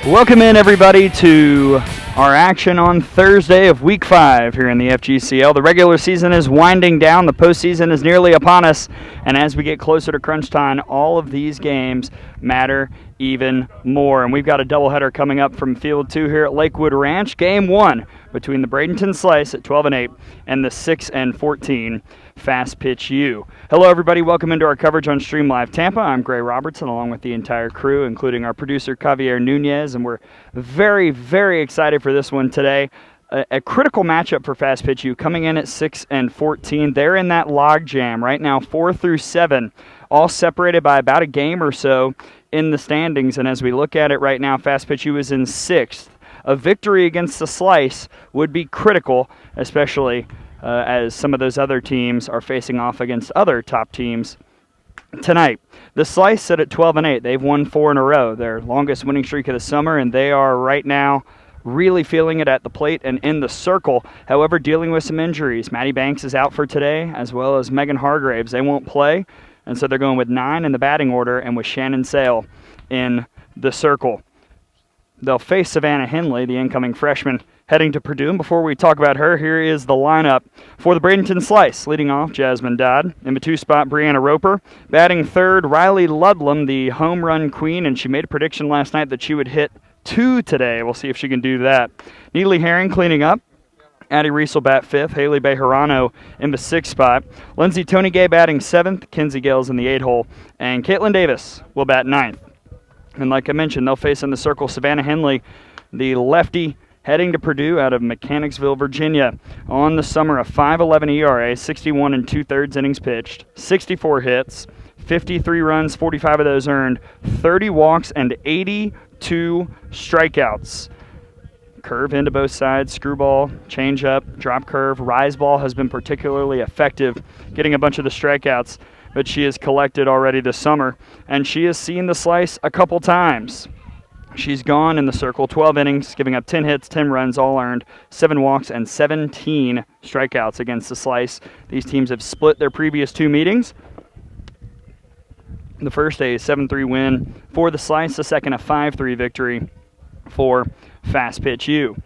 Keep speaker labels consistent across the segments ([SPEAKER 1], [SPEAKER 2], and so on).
[SPEAKER 1] Welcome in, everybody, to our action on Thursday of Week 5 here in the FGCL. The regular season is winding down. The postseason is nearly upon us. And as we get closer to crunch time, all of these games matter even more. And we've got a doubleheader coming up from Field 2 here at Lakewood Ranch. Game 1 between the Bradenton Slice at 12-8 and the 6-14 Fastpitch U. Hello, everybody. Welcome into our coverage on Stream Live Tampa. I'm Gray Robertson, along with the entire crew, including our producer, Javier Nunez, and we're very, very excited for this one today. A critical matchup for Fastpitch U, coming in at 6-14. They're in that log jam right now, 4 through 7, all separated by about a game or so in the standings. And as we look at it right now, Fastpitch U is in 6th. A victory against the Slice would be critical, especially as some of those other teams are facing off against other top teams tonight. The Slice sit at 12-8. They've won 4 in a row, their longest winning streak of the summer, and they are right now really feeling it at the plate and in the circle. However, dealing with some injuries. Maddie Banks is out for today, as well as Megan Hargraves. They won't play, and so they're going with 9 in the batting order and with Shannon Sale in the circle. They'll face Savannah Henley, the incoming freshman, heading to Purdue. And before we talk about her, here is the lineup for the Bradenton Slice. Leading off, Jasmine Dodd. In the 2 spot, Brianna Roper. Batting third, Riley Ludlam, the home run queen, and she made a prediction last night that she would hit 2 today. We'll see if she can do that. Neely Herring cleaning up. Addie Reese will bat 5th. Haley Bejarano in the 6th spot. Lindsay Tony Gay batting 7th. Kinsey Gales in the 8 hole. And Caitlin Davis will bat 9th. And like I mentioned, they'll face in the circle Savannah Henley, the lefty, heading to Purdue out of Mechanicsville, Virginia. On the summer, a 5.11 ERA, 61 2/3 innings pitched, 64 hits, 53 runs, 45 of those earned, 30 walks, and 82 strikeouts. Curve into both sides, screwball, changeup, drop curve, rise ball has been particularly effective, getting a bunch of the strikeouts, but she has collected already this summer, and she has seen the Slice a couple times. She's gone in the circle, 12 innings, giving up 10 hits, 10 runs, all earned, 7 walks, and 17 strikeouts against the Slice. These teams have split their previous 2 meetings. The first a 7-3 win for the Slice, the second a 5-3 victory for Fastpitch U.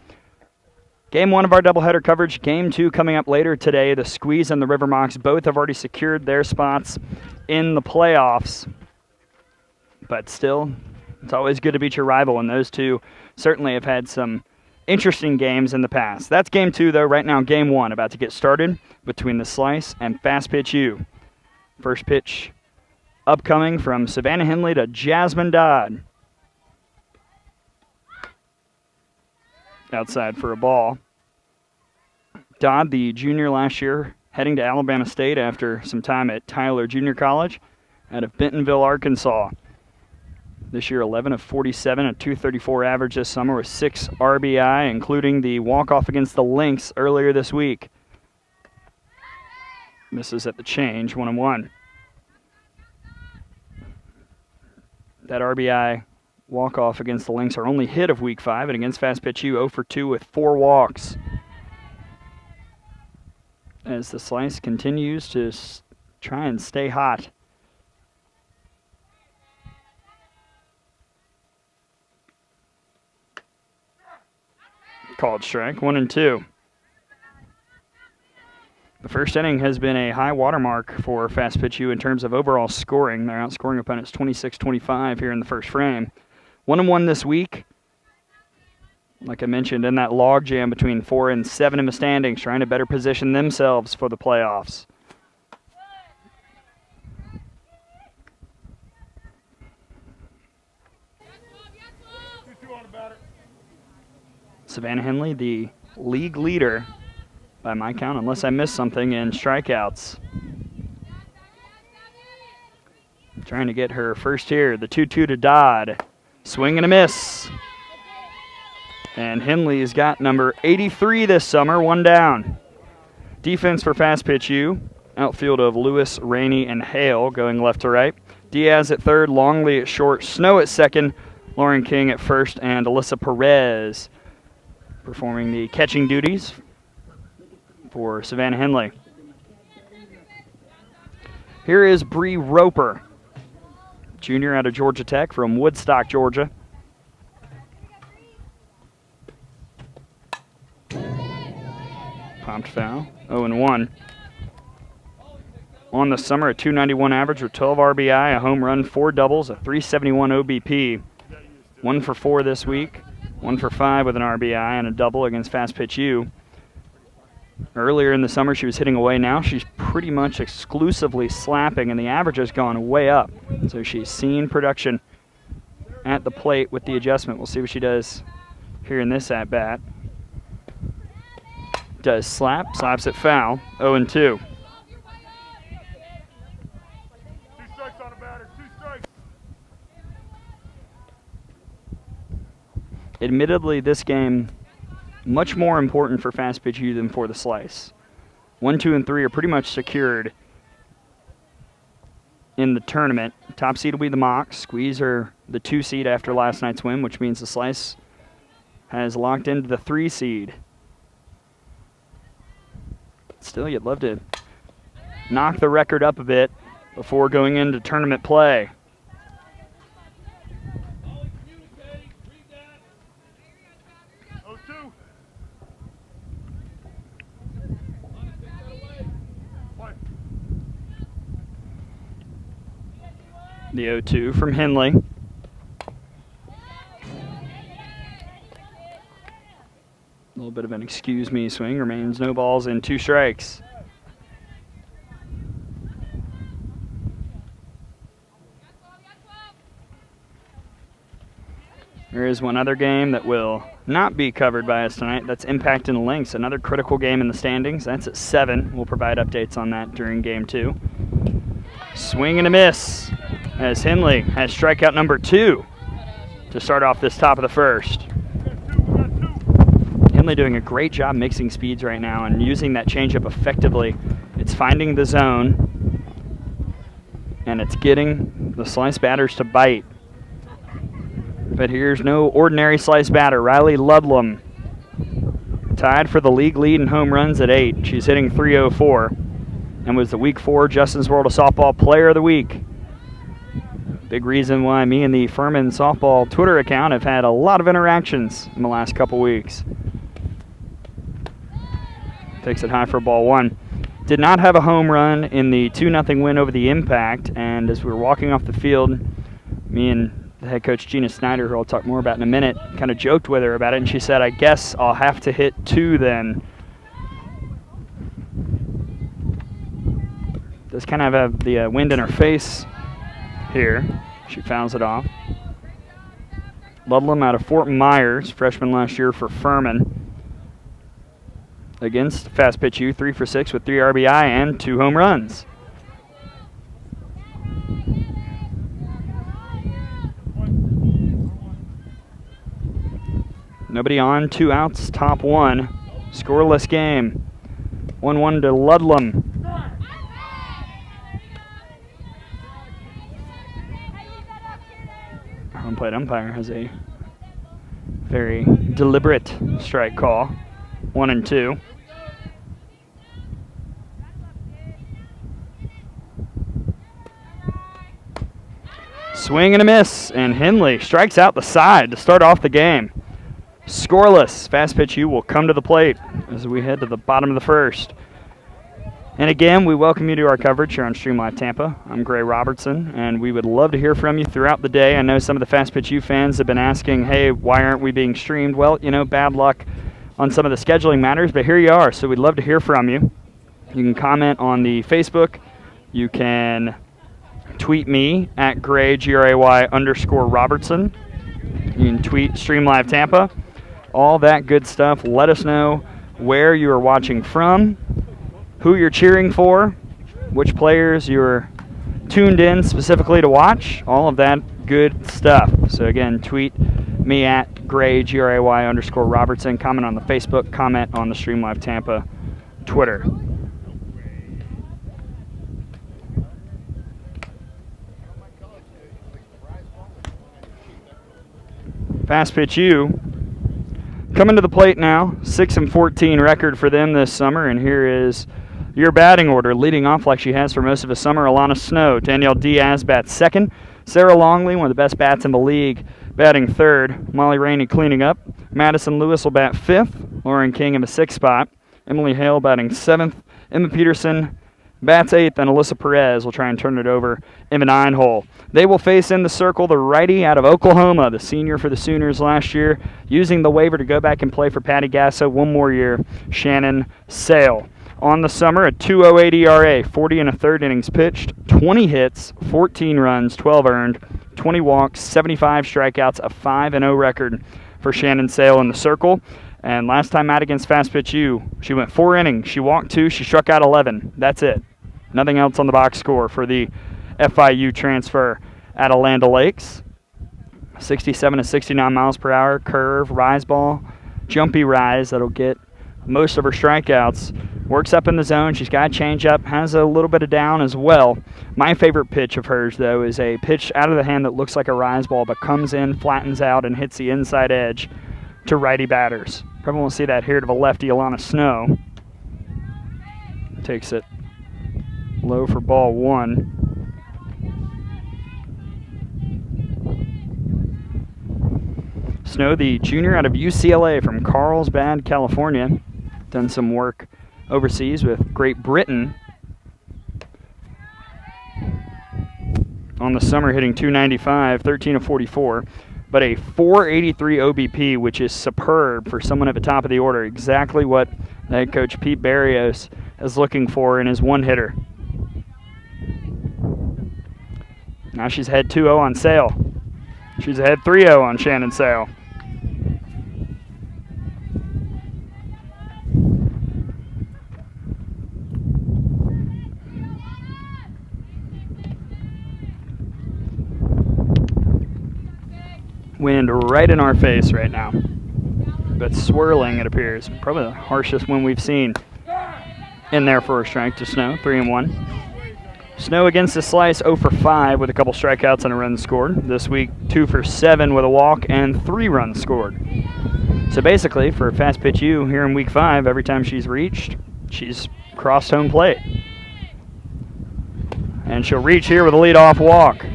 [SPEAKER 1] Game 1 of our doubleheader coverage, Game 2 coming up later today. The Squeeze and the River Mocs both have already secured their spots in the playoffs. But still, it's always good to beat your rival, and those two certainly have had some interesting games in the past. That's Game 2, though. Right now, Game 1 about to get started between the Slice and Fastpitch U. First pitch upcoming from Savannah Henley to Jasmine Dodd. Outside for a ball. Dodd, the junior last year, heading to Alabama State after some time at Tyler Junior College out of Bentonville, Arkansas. This year, 11 of 47, a .234 average this summer with 6 RBI, including the walk-off against the Lynx earlier this week. Misses at the change, 1-1. That RBI walk-off against the Lynx, our only hit of Week 5, and against Fastpitch U, 0 for 2 with 4 walks. As the Slice continues to try and stay hot. Called strike, 1-2. The first inning has been a high watermark for Fastpitch U in terms of overall scoring. They're outscoring opponents 26-25 here in the first frame. 1-1 this week. Like I mentioned, in that log jam between 4 and 7 in the standings, trying to better position themselves for the playoffs. Savannah Henley, the league leader by my count, unless I missed something, in strikeouts. Trying to get her first here, the 2-2 to Dodd. Swing and a miss. And Henley's got number 83 this summer, 1 down. Defense for Fastpitch U. Outfield of Lewis, Rainey, and Hale going left to right. Diaz at third, Longley at short, Snow at second, Lauren King at first, and Alyssa Perez performing the catching duties for Savannah Henley. Here is Bree Roper, junior out of Georgia Tech from Woodstock, Georgia. foul. 0-1. On the summer, a .291 average with 12 RBI, a home run, 4 doubles, a .371 OBP. 1 for 4 this week. 1 for 5 with an RBI and a double against Fastpitch U. Earlier in the summer, she was hitting away. Now she's pretty much exclusively slapping, and the average has gone way up. So she's seen production at the plate with the adjustment. We'll see what she does here in this at-bat. Does slap, slaps it foul, 0-2.
[SPEAKER 2] 2 strikes on a batter, 2 strikes.
[SPEAKER 1] Admittedly, this game much more important for Fastpitch U than for the Slice. 1, 2, and 3 are pretty much secured in the tournament. Top seed will be the Mocs. Squeeze are the 2 seed after last night's win, which means the Slice has locked into the 3 seed. Still, you'd love to knock the record up a bit before going into tournament play. The 0-2 from Henley. A little bit of an excuse me swing. Remains no balls and 2 strikes. There is one other game that will not be covered by us tonight. That's Impact and Lynx, another critical game in the standings. That's at 7. We'll provide updates on that during game 2. Swing and a miss as Henley has strikeout number 2 to start off this top of the first. Henley doing a great job mixing speeds right now and using that changeup effectively. It's finding the zone, and it's getting the Slice batters to bite. But here's no ordinary Slice batter. Riley Ludlam tied for the league lead in home runs at 8. She's hitting .304 and was the Week 4 Justin's World of Softball Player of the Week. Big reason why me and the Furman Softball Twitter account have had a lot of interactions in the last couple weeks. Takes it high for ball 1. Did not have a home run in the 2-0 win over the Impact, and as we were walking off the field, me and the head coach Gina Snyder, who I'll talk more about in a minute, kind of joked with her about it, and she said, I guess I'll have to hit 2 then. Does kind of have the wind in her face here. She fouls it off. Ludlam out of Fort Myers, freshman last year for Furman. Against Fastpitch U, 3 for 6 with 3 RBI and 2 home runs. Nobody on, 2 outs, top 1. Scoreless game. 1-1 to Ludlam. Home plate umpire has a very deliberate strike call. 1-2. Swing and a miss, and Henley strikes out the side to start off the game. Scoreless. Fastpitch U will come to the plate as we head to the bottom of the first. And again, we welcome you to our coverage here on Stream Live Tampa. I'm Gray Robertson, and we would love to hear from you throughout the day. I know some of the Fastpitch U fans have been asking, hey, why aren't we being streamed? Well, you know, bad luck on some of the scheduling matters, but here you are, so we'd love to hear from you. You can comment on the Facebook. You can tweet me at Gray, Gray_Robertson. You can tweet Stream Live Tampa. All that good stuff. Let us know where you are watching from, who you're cheering for, which players you're tuned in specifically to watch, all of that good stuff. So again, tweet me at Gray, Gray_Robertson, comment on the Facebook, comment on the Stream Live Tampa Twitter. Fastpitch U coming to the plate now. 6-14 record for them this summer, and here is your batting order. Leading off like she has for most of the summer, Alana Snow. Danielle Diaz bats second. Sarah Longley, one of the best bats in the league, batting third. Molly Rainey cleaning up. Madison Lewis will bat fifth. Lauren King in the sixth spot. Emily Hale batting 7th. Emma Peterson bats 8th, and Alyssa Perez will try and turn it over in the 9-hole. They will face in the circle the righty out of Oklahoma, the senior for the Sooners last year, using the waiver to go back and play for Patty Gasso one more year, Shannon Sale. On the summer, a 2.08 ERA, 40 and a third innings pitched, 20 hits, 14 runs, 12 earned, 20 walks, 75 strikeouts, a 5-0 record for Shannon Sale in the circle. And last time out against Fastpitch U, she went 4 innings. She walked 2. She struck out 11. That's it. Nothing else on the box score for the FIU transfer at Land O'Lakes. 67 to 69 miles per hour, curve, rise ball, jumpy rise that'll get most of her strikeouts. Works up in the zone. She's got a changeup, has a little bit of down as well. My favorite pitch of hers, though, is a pitch out of the hand that looks like a rise ball but comes in, flattens out, and hits the inside edge to righty batters. Probably won't see that here to the lefty, Alana Snow. Takes it low for ball 1. Snow, the junior out of UCLA from Carlsbad, California. Done some work overseas with Great Britain. On the summer, hitting .295, 13 of 44. But a .483 OBP, which is superb for someone at the top of the order. Exactly what head coach Pete Barrios is looking for in his one-hitter. Now she's ahead 2-0 on Sale. She's ahead 3-0 on Shannon Sale. Wind right in our face right now, but swirling, it appears. Probably the harshest wind we've seen. In there for a strike to Snow, 3-1. Snow against the slice, 0 for 5 with a couple strikeouts and a run scored. This week, 2 for 7 with a walk and 3 runs scored. So basically, for Fastpitch U here in week 5, every time she's reached, she's crossed home plate. And she'll reach here with a leadoff walk.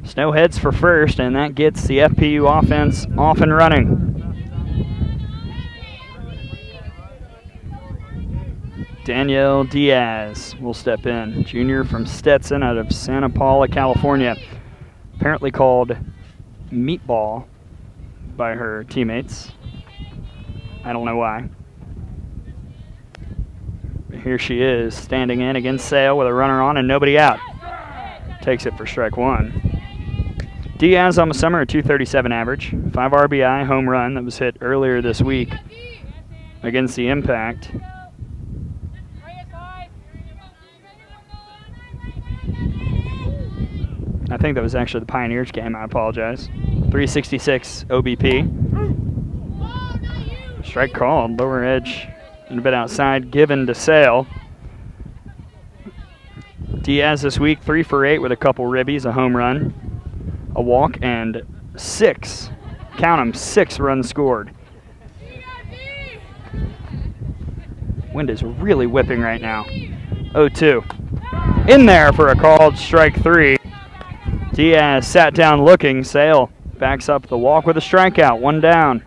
[SPEAKER 1] Snow heads for first, and that gets the FPU offense off and running. Danielle Diaz will step in, junior from Stetson out of Santa Paula, California. Apparently called Meatball by her teammates. I don't know why. But here she is, standing in against Sale with a runner on and nobody out. Takes it for strike 1. Diaz on the summer, a .237 average, 5 RBI home run that was hit earlier this week against the Impact. I think that was actually the Pioneers game, I apologize. 366 OBP. Strike called, lower edge and a bit outside, given to Sale. Diaz this week, 3 for 8 with a couple ribbies, a home run, a walk, and 6, count them, 6 runs scored. Wind is really whipping right now. 0-2. In there for a called strike 3. Diaz sat down looking. Sale backs up the walk with a strikeout, 1 down.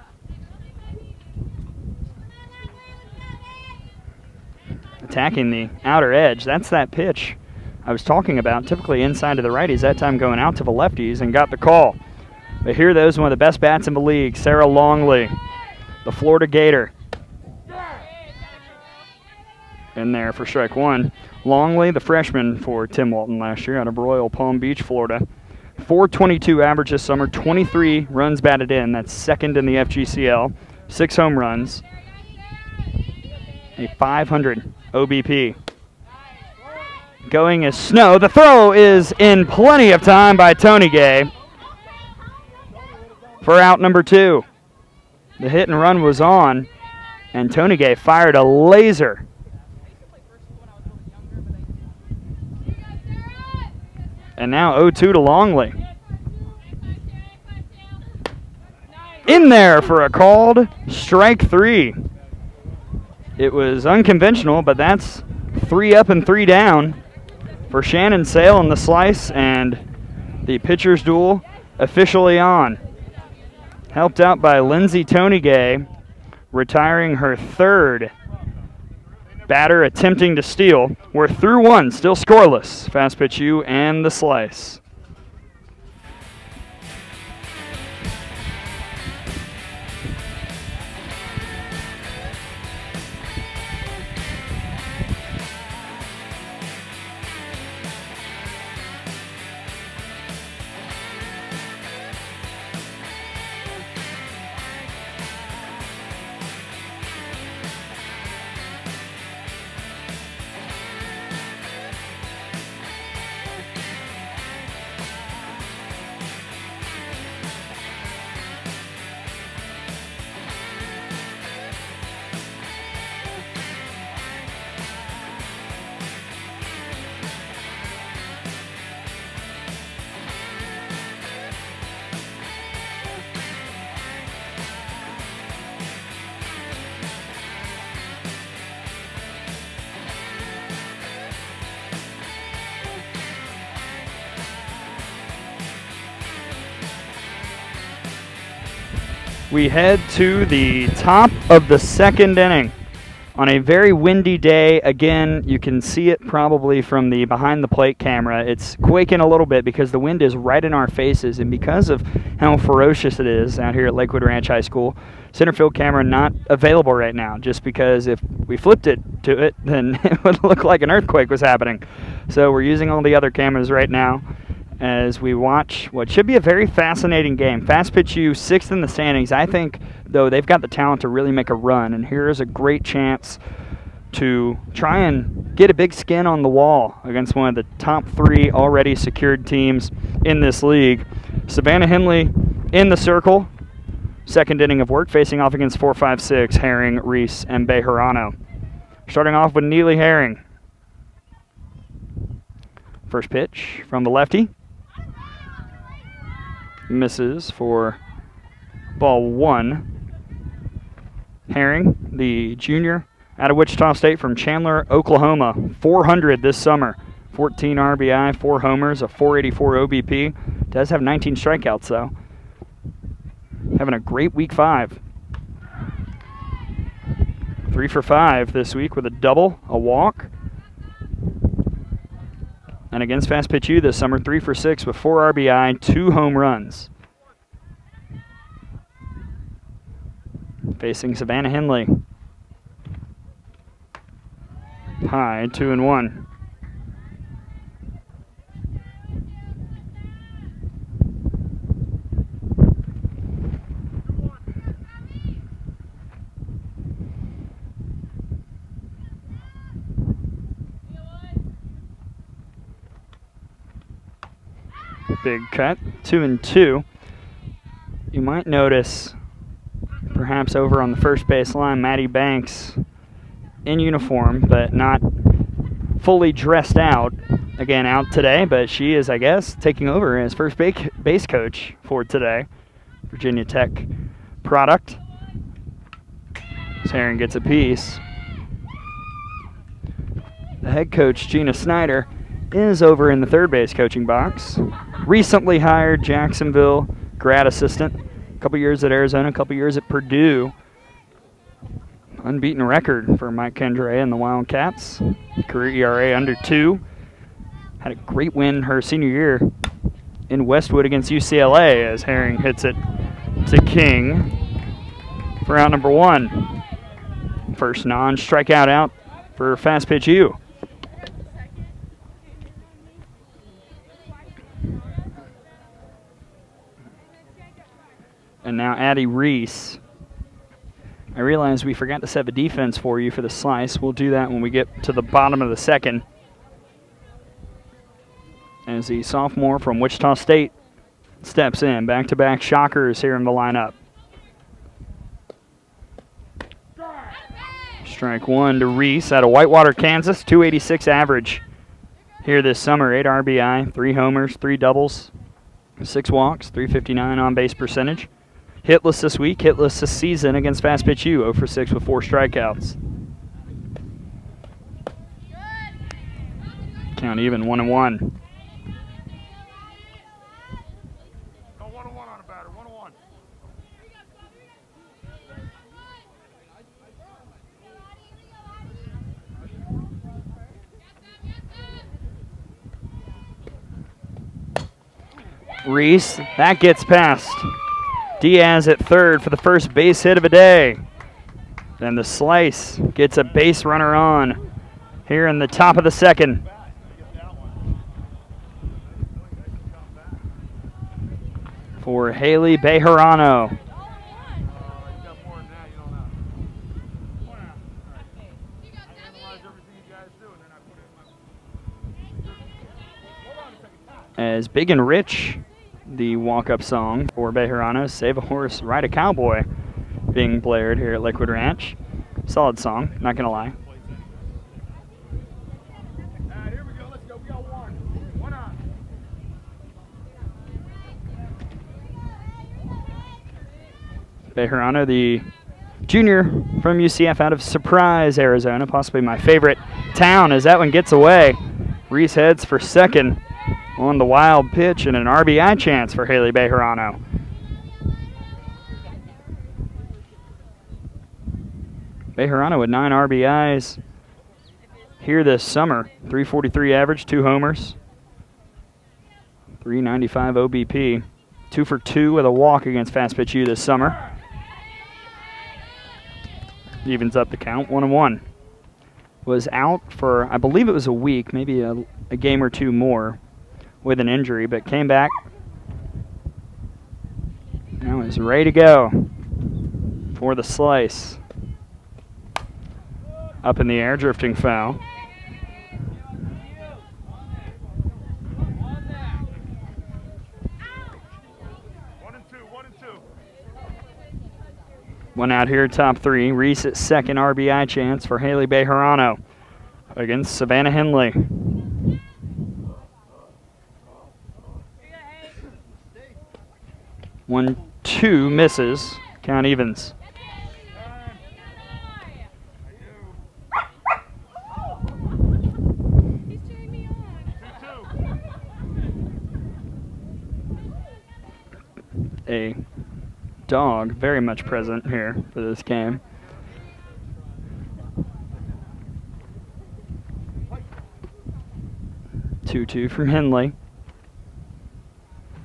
[SPEAKER 1] Attacking the outer edge. That's that pitch I was talking about, typically inside to the righties, that time going out to the lefties, and got the call. But here, those one of the best bats in the league, Sarah Longley, the Florida Gator. In there for strike 1. Longley, the freshman for Tim Walton last year out of Royal Palm Beach, Florida. .422 average this summer, 23 runs batted in. That's second in the FGCL. 6 home runs. A .500 OBP. Going is Snow. The throw is in plenty of time by Tony Gay for out number 2. The hit and run was on, and Tony Gay fired a laser. And now 0-2 to Longley. In there for a called strike 3. It was unconventional, but that's 3 up and 3 down for Shannon Sale in the slice, and the pitcher's duel officially on. Helped out by Lindsay Tony Gay retiring her third batter attempting to steal. We're through one, still scoreless. Fast pitch U and the slice. We head to the top of the second inning on a very windy day. Again, you can see it probably from the behind the plate camera. It's quaking a little bit because the wind is right in our faces, and because of how ferocious it is out here at Lakewood Ranch High School, center field camera not available right now, just because if we flipped it to it, then it would look like an earthquake was happening. So we're using all the other cameras right now as we watch what should be a very fascinating game. Fast pitch U, 6th in the standings. I think, though, they've got the talent to really make a run, and here's a great chance to try and get a big skin on the wall against one of the top 3 already secured teams in this league. Savannah Henley in the circle. Second inning of work, facing off against 4, 5, 6, Herring, Reese, and Bejarano. Starting off with Neely Herring. First pitch from the lefty. Misses for ball 1. Herring, the junior out of Wichita State from Chandler, Oklahoma. 400 this summer. 14 RBI, 4 homers, a 484 OBP. Does have 19 strikeouts, though. Having a great week 5. 3 for 5 this week with a double, a walk. And against Fast Pitch U this summer, 3 for 6 with 4 RBI, 2 home runs. Facing Savannah Henley. High, 2-1. Big cut, 2-2. You might notice, perhaps over on the first base line, Maddie Banks in uniform, but not fully dressed out. Again, out today, but she is, I guess, taking over as first base coach for today. Virginia Tech product. Herring gets a piece. The head coach, Gina Snyder, is over in the third base coaching box. Recently hired Jacksonville grad assistant. A couple years at Arizona, a couple years at Purdue. Unbeaten record for Mike Kendray and the Wildcats. Career ERA under 2. Had a great win her senior year in Westwood against UCLA as Herring hits it to King for out number 1. First non-strikeout out for Fast Pitch U. And now Addie Reese. I realize we forgot to set a defense for you for the slice. We'll do that when we get to the bottom of the second. As the sophomore from Wichita State steps in. Back-to-back shockers here in the lineup. Strike 1 to Reese out of Whitewater, Kansas. 286 average here this summer. 8 RBI, 3 homers, 3 doubles, 6 walks, 359 on-base percentage. Hitless this week, hitless this season against Fast Pitch U, 0 for 6 with 4 strikeouts. Count even, 1-1.
[SPEAKER 2] 1-1 on a batter, 1-1.
[SPEAKER 1] Reese, that gets past Diaz at third for the first base hit of the day. Then the Slice gets a base runner on here in the top of the second. For Haley Bejarano. As Big and Rich, the walk-up song for Bejarano, Save a Horse, Ride a Cowboy, being blared here at Lakewood Ranch. Solid song, not going to lie.
[SPEAKER 2] Here we go. Let's go. We got one. One on.
[SPEAKER 1] Bejarano, the junior from UCF out of Surprise, Arizona, possibly my favorite town, as that one gets away. Reese heads for second on the wild pitch and an RBI chance for Haley Bejarano. Bejarano with 9 RBIs here this summer. 343 average, 2 homers, 395 OBP, 2 for 2 with a walk against Fastpitch U this summer. Evens up the count, 1-1. Was out for, I believe it was a week, maybe a game or two more with an injury, but came back. Now is ready to go for the Slice. Up in the air, drifting foul. One out here, top 3. Reese at second, RBI chance for Haley Bejarano against Savannah Henley. 1-2 misses. Count evens. A dog very much present here for this game. Two from Henley.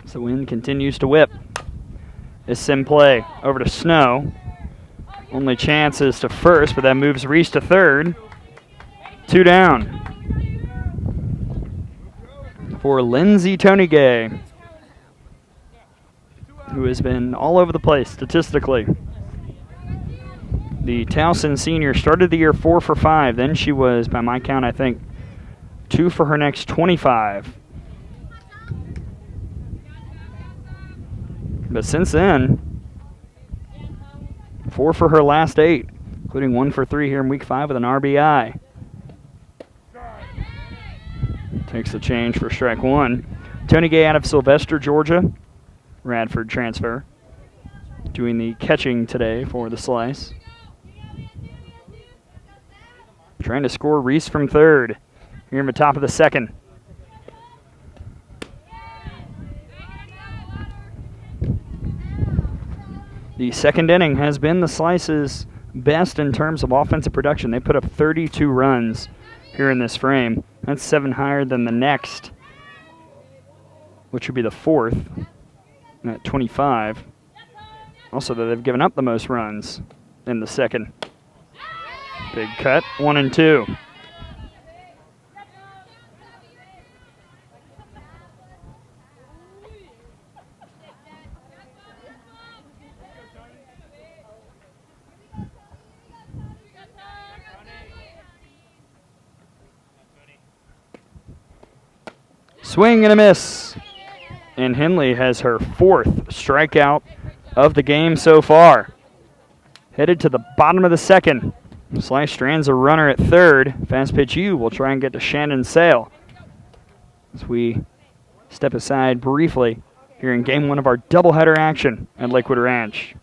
[SPEAKER 1] So the wind continues to whip. It's in play over to Snow. Only chance is to first, but that moves Reese to third. 2 down for Lindsay Tonygay, who has been all over the place statistically. The Towson senior started the year 4 for 5. Then she was, by my count, I think, 2 for her next 25. But since then, 4 for her last 8, including 1 for 3 here in week 5 with an RBI. Takes the change for strike 1. Tonygay out of Sylvester, Georgia. Radford transfer. Doing the catching today for the Slice. Trying to score Reese from third here in the top of the second. The second inning has been the Slice's best in terms of offensive production. They put up 32 runs here in this frame. That's 7 higher than the next, which would be the 4th at 25. Also, they've given up the most runs in the second. Big cut, 1-2. Swing and a miss. And Henley has her 4th strikeout of the game so far. Headed to the bottom of the second. Slice strands a runner at third. Fastpitch U will try and get to Shannon Sale. As we step aside briefly here in game 1 of our doubleheader action at Lakewood Ranch.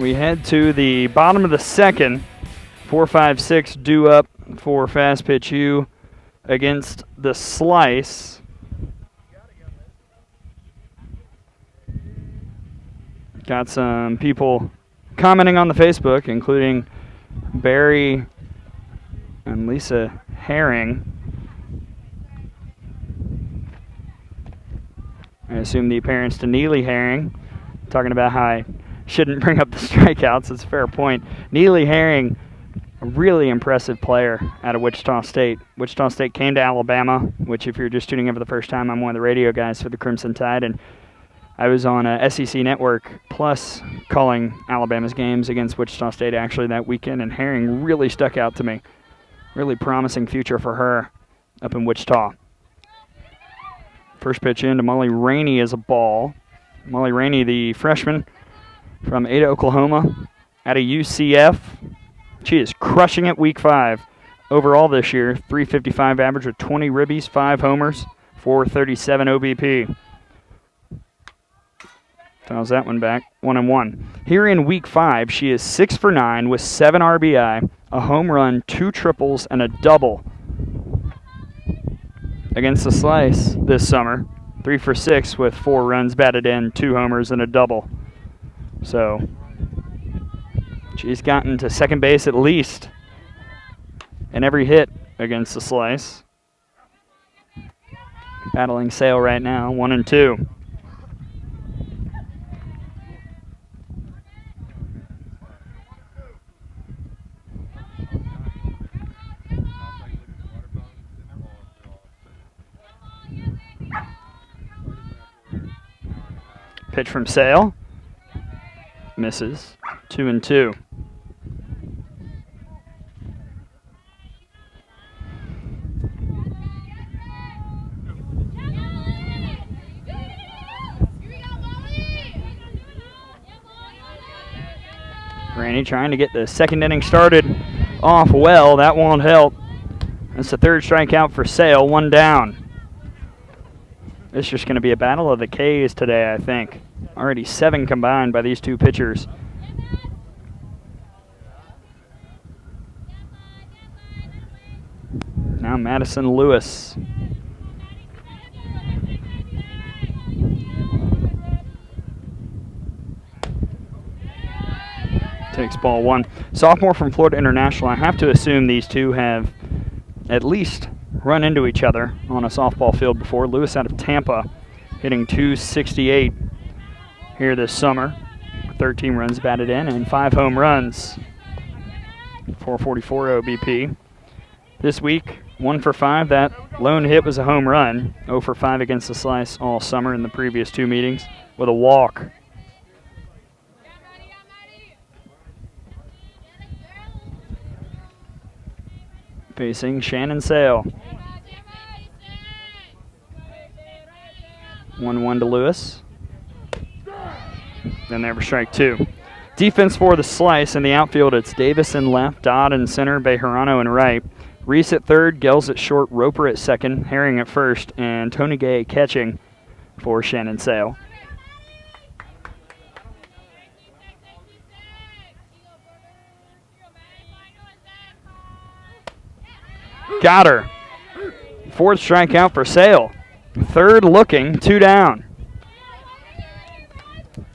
[SPEAKER 1] We head to the bottom of the second. 4-5-6 due up for Fastpitch U against the Slice. Got some people commenting on the Facebook, including Barry and Lisa Herring. I assume the parents to Neely Herring, talking about how I shouldn't bring up the strikeouts. It's a fair point. Neely Herring, a really impressive player out of Wichita State. Wichita State came to Alabama, which if you're just tuning in for the first time, I'm one of the radio guys for the Crimson Tide, and I was on SEC Network Plus calling Alabama's games against Wichita State actually that weekend, and Herring really stuck out to me. Really promising future for her up in Wichita. First pitch in to Molly Rainey is a ball. Molly Rainey, the freshman from Ada, Oklahoma, out of UCF. She is crushing it week 5 overall this year. 355 average with 20 ribbies, 5 homers, 437 OBP. Fouls that one back, 1-1. Here in week 5, she is 6 for 9 with 7 RBI, a home run, 2 triples, and a double. Against the Slice this summer, 3 for 6 with 4 runs batted in, 2 homers, and a double. So she's gotten to second base at least in every hit against the Slice. Battling Sale right now, 1-2. Pitch from Sale. Misses. 2-2. Rainey trying to get the second inning started off well. That won't help. That's the third strikeout for Sale. 1 down. It's just going to be a battle of the K's today, I think. Already 7 combined by these two pitchers. Now Madison Lewis. Takes ball 1. Sophomore from Florida International. I have to assume these two have at least run into each other on a softball field before. Lewis out of Tampa, hitting .268 here this summer. 13 runs batted in and 5 home runs. 444 OBP. This week, 1 for 5. That lone hit was a home run. 0 for 5 against the Slice all summer in the previous 2 meetings with a walk. Facing Shannon Sale. 1-1 to Lewis. Then there for strike 2. Defense for the Slice in the outfield. It's Davis in left, Dodd in center, Bejarano in right. Reese at third, Gels at short, Roper at second, Herring at first, and Tony Gay catching for Shannon Sale. Got her. 4th strikeout for Sale. 3rd looking, 2 down.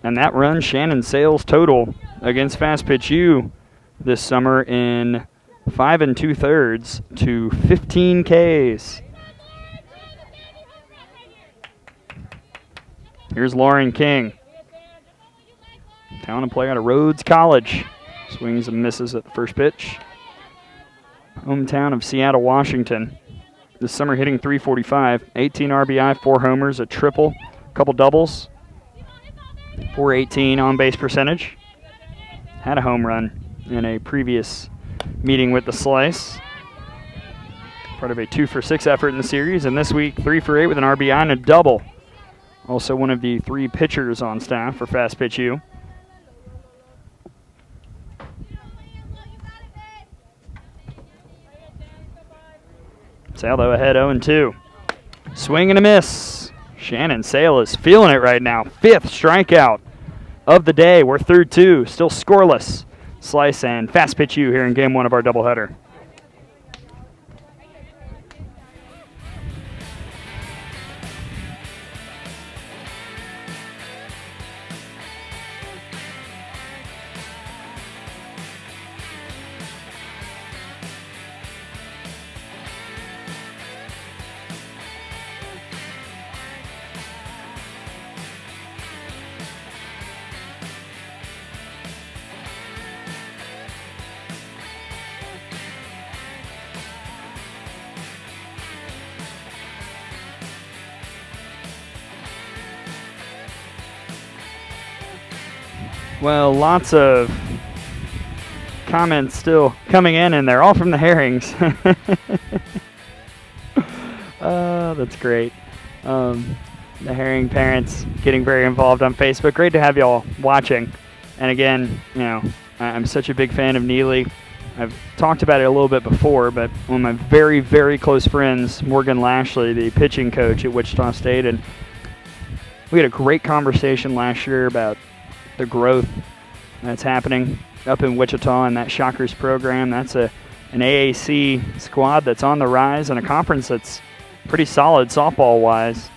[SPEAKER 1] And that runs Shannon Sale's total against Fastpitch U this summer in 5 2/3 to 15 Ks. Here's Lauren King. Talented player out of Rhodes College. Swings and misses at the first pitch. Hometown of Seattle, Washington. This summer hitting .345, 18 RBI, 4 homers, a triple, a couple doubles. .418 on-base percentage. Had a home run in a previous meeting with the Slice. Part of a 2 for 6 effort in the series, and this week 3 for 8 with an RBI and a double. Also one of the 3 pitchers on staff for Fastpitch U. Sale, though, ahead 0-2. Swing and a miss. Shannon Sale is feeling it right now. 5th strikeout of the day. We're through 2, still scoreless. Slice and Fastpitch U here in game 1 of our doubleheader. Well, lots of comments still coming in, and they're all from the Herrings. That's great. The Herring parents getting very involved on Facebook. Great to have y'all watching. And again, you know, I'm such a big fan of Neely. I've talked about it a little bit before, but one of my very, very close friends, Morgan Lashley, the pitching coach at Wichita State, and we had a great conversation last year about the growth that's happening up in Wichita in that Shockers program. That's an AAC squad that's on the rise and a conference that's pretty solid softball-wise.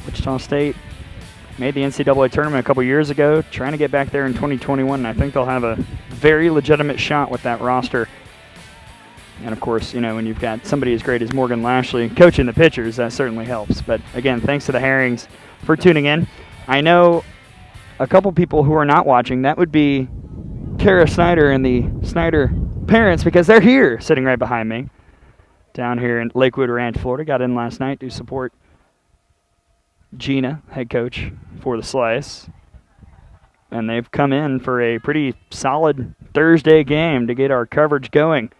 [SPEAKER 1] Wichita State made the NCAA tournament a couple years ago, trying to get back there in 2021, and I think they'll have a very legitimate shot with that roster. And, of course, you know, when you've got somebody as great as Morgan Lashley coaching the pitchers, that certainly helps. But, again, thanks to the Herrings for tuning in. I know a couple people who are not watching, that would be Kara Snyder and the Snyder parents, because they're here sitting right behind me down here in Lakewood Ranch, Florida. Got in last night to support Gina, head coach for the Slice. And they've come in for a pretty solid Thursday game to get our coverage going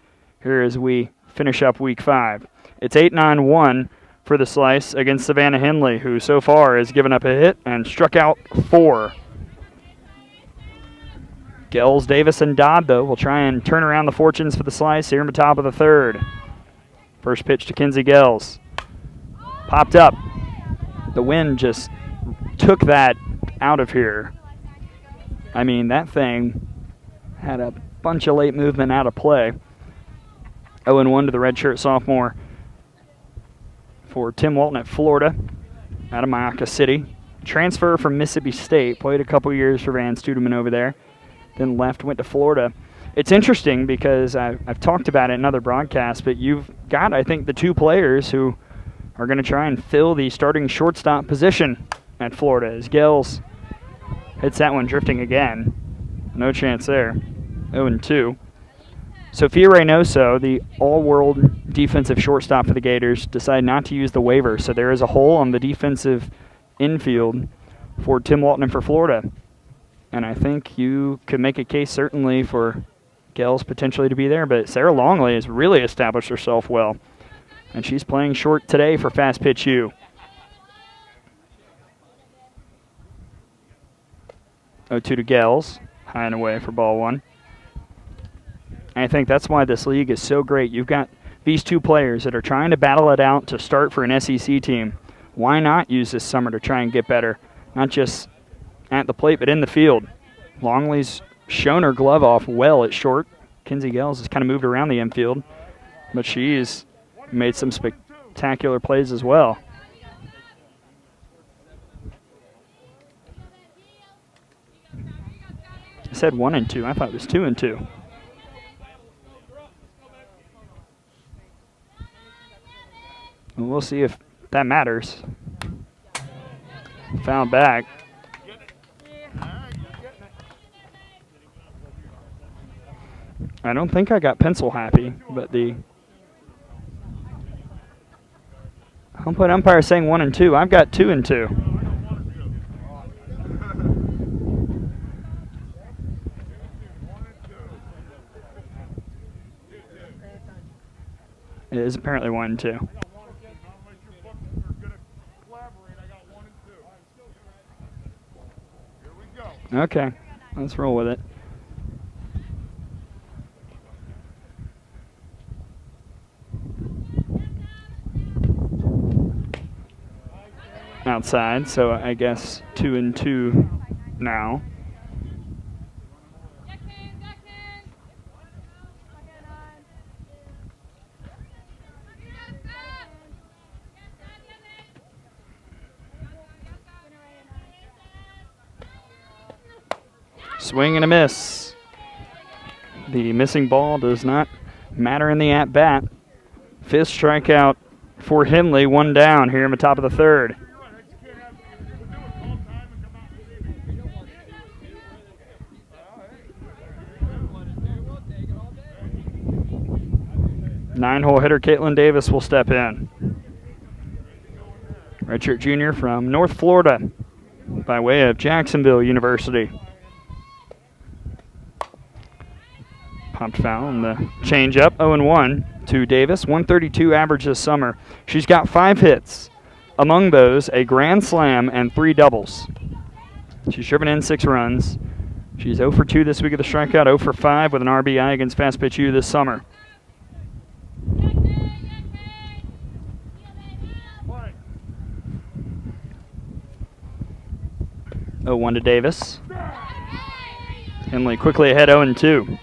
[SPEAKER 1] here as we finish up week 5. It's 8-9-1 for the Slice against Savannah Henley, who so far has given up a hit and struck out 4. Gels, Davis, and Dodd, though, will try and turn around the fortunes for the Slice here in the top of the 3rd. First pitch to Kinsey Gels. Popped up. The wind just took that out of here. I mean, that thing had a bunch of late movement out of play. 0-1 to the redshirt sophomore for Tim Walton at Florida, out of Mayaca City. Transfer from Mississippi State, played a couple years for Van Studeman over there, then left, went to Florida. It's interesting because I've talked about it in other broadcasts, but you've got, I think, the 2 players who are going to try and fill the starting shortstop position at Florida. As Gels hits that one drifting again. No chance there. 0-2. Sophia Reynoso, the all-world defensive shortstop for the Gators, decided not to use the waiver, so there is a hole on the defensive infield for Tim Walton and for Florida. And I think you could make a case certainly for Gels potentially to be there, but Sarah Longley has really established herself well, and she's playing short today for Fastpitch U. 0-2 to Gels, high and away for ball 1. And I think that's why this league is so great. You've got these 2 players that are trying to battle it out to start for an SEC team. Why not use this summer to try and get better, not just at the plate, but in the field? Longley's shown her glove off well at short. Kinsey Gels has kind of moved around the infield, but she's made some spectacular plays as well. I said 1-2. I thought it was 2-2. And we'll see if that matters. Found back. I don't think I got pencil happy, but the home plate umpire is saying 1-2. I've got 2-2. It is apparently 1-2. Okay, let's roll with it. Outside, so I guess 2-2 now. Swing and a miss. The missing ball does not matter in the at-bat. 5th strikeout for Henley, 1 down here in the top of the 3rd. 9-hole hitter Caitlin Davis will step in. Redshirt junior from North Florida by way of Jacksonville University. Popped foul on the changeup, 0-1 to Davis. 132 average this summer. She's got 5 hits. Among those, a grand slam and 3 doubles. She's driven in 6 runs. She's 0 for 2 this week of the strikeout, 0 for 5 with an RBI against Fastpitch U this summer. 0-1 to Davis. Henley quickly ahead 0-2.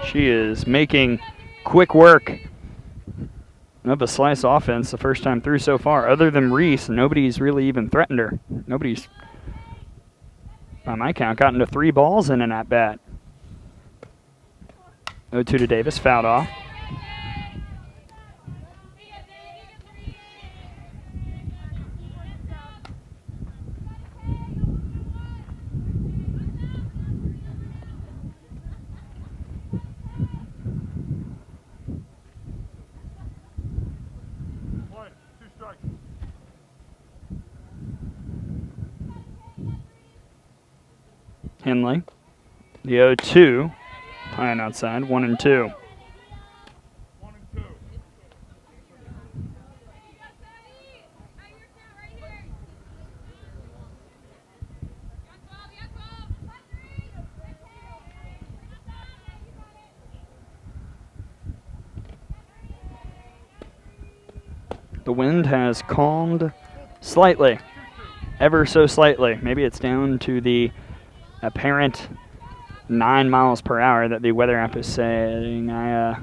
[SPEAKER 1] She is making quick work of a slice offense the first time through so far. Other than Reese, nobody's really even threatened her. Nobody's, by my count, gotten to 3 balls in an at-bat. 0-2 to Davis, fouled off. Henley, the 0-2, high and outside, 1-2. The wind has calmed slightly, ever so slightly. Maybe it's down to the apparent 9 miles per hour that the weather app is saying. I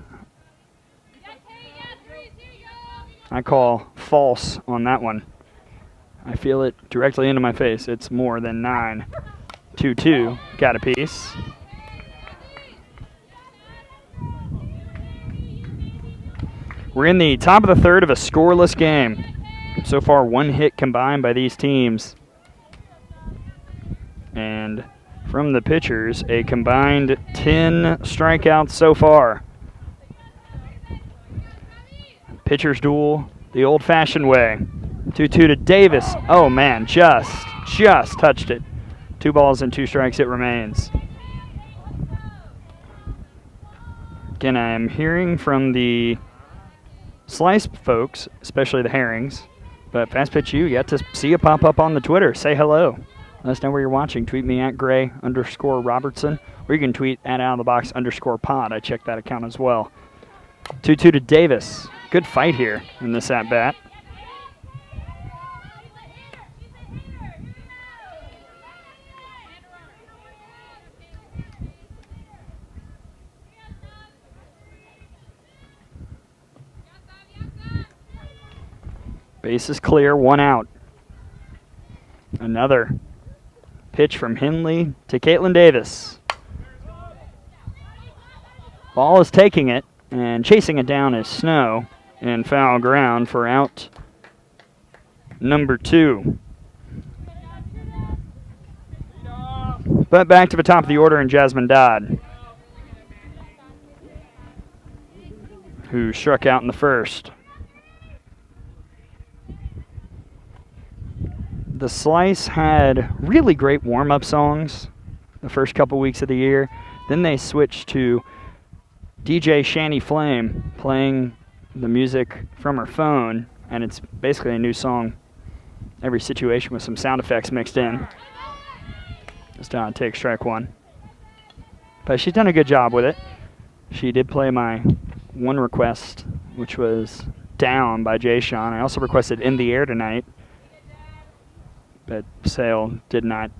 [SPEAKER 1] call false on that one. I feel it directly into my face. It's more than 9. 2-2, got a piece. We're in the top of the 3rd of a scoreless game. So far, 1 hit combined by these teams. And from the pitchers, a combined 10 strikeouts so far. Pitchers duel the old-fashioned way. 2-2 to Davis. Oh, man, just touched it. 2 balls and 2 strikes it remains. Again, I am hearing from the Slice folks, especially the Herrings, but Fastpitch U, you got to see it pop up on the Twitter. Say hello. Let us know where you're watching. Tweet me at Gray_Robertson, or you can tweet at OutOfTheBox_pod. I checked that account as well. 2-2 to Davis. Good fight here in this at-bat. Base is clear, 1 out. Another pitch from Henley to Caitlin Davis. Ball is taking it, and chasing it down is Snow in foul ground for out number 2. But back to the top of the order in Jasmine Dodd, who struck out in the first. The Slice had really great warm-up songs the first couple weeks of the year. Then they switched to DJ Shanny Flame playing the music from her phone, and it's basically a new song every situation with some sound effects mixed in. Just down take strike 1. But she's done a good job with it. She did play my one request, which was Down by Jay Sean. I also requested In the Air Tonight, but Sale did not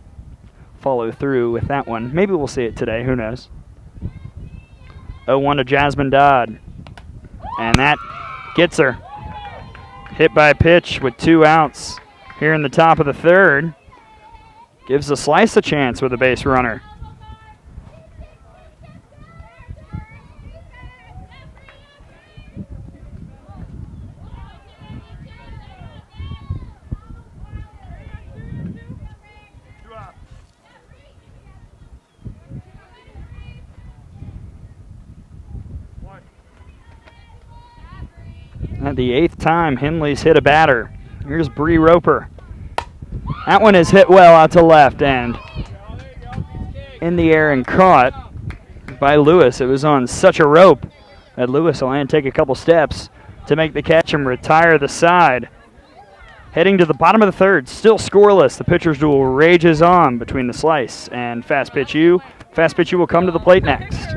[SPEAKER 1] follow through with that one. Maybe we'll see it today. Who knows? 0-1 to Jasmine Dodd. And that gets her. Hit by pitch with 2 outs here in the top of the 3rd. Gives the Slice a chance with a base runner. the 8th time Henley's hit a batter. Here's Bree Roper. That one is hit well out to left and in the air and caught by Lewis. It was on such a rope that Lewis will land take a couple steps to make the catch and retire the side. Heading to the bottom of the 3rd, still scoreless. The pitcher's duel rages on between the Slice and Fastpitch U. Fastpitch U will come to the plate next.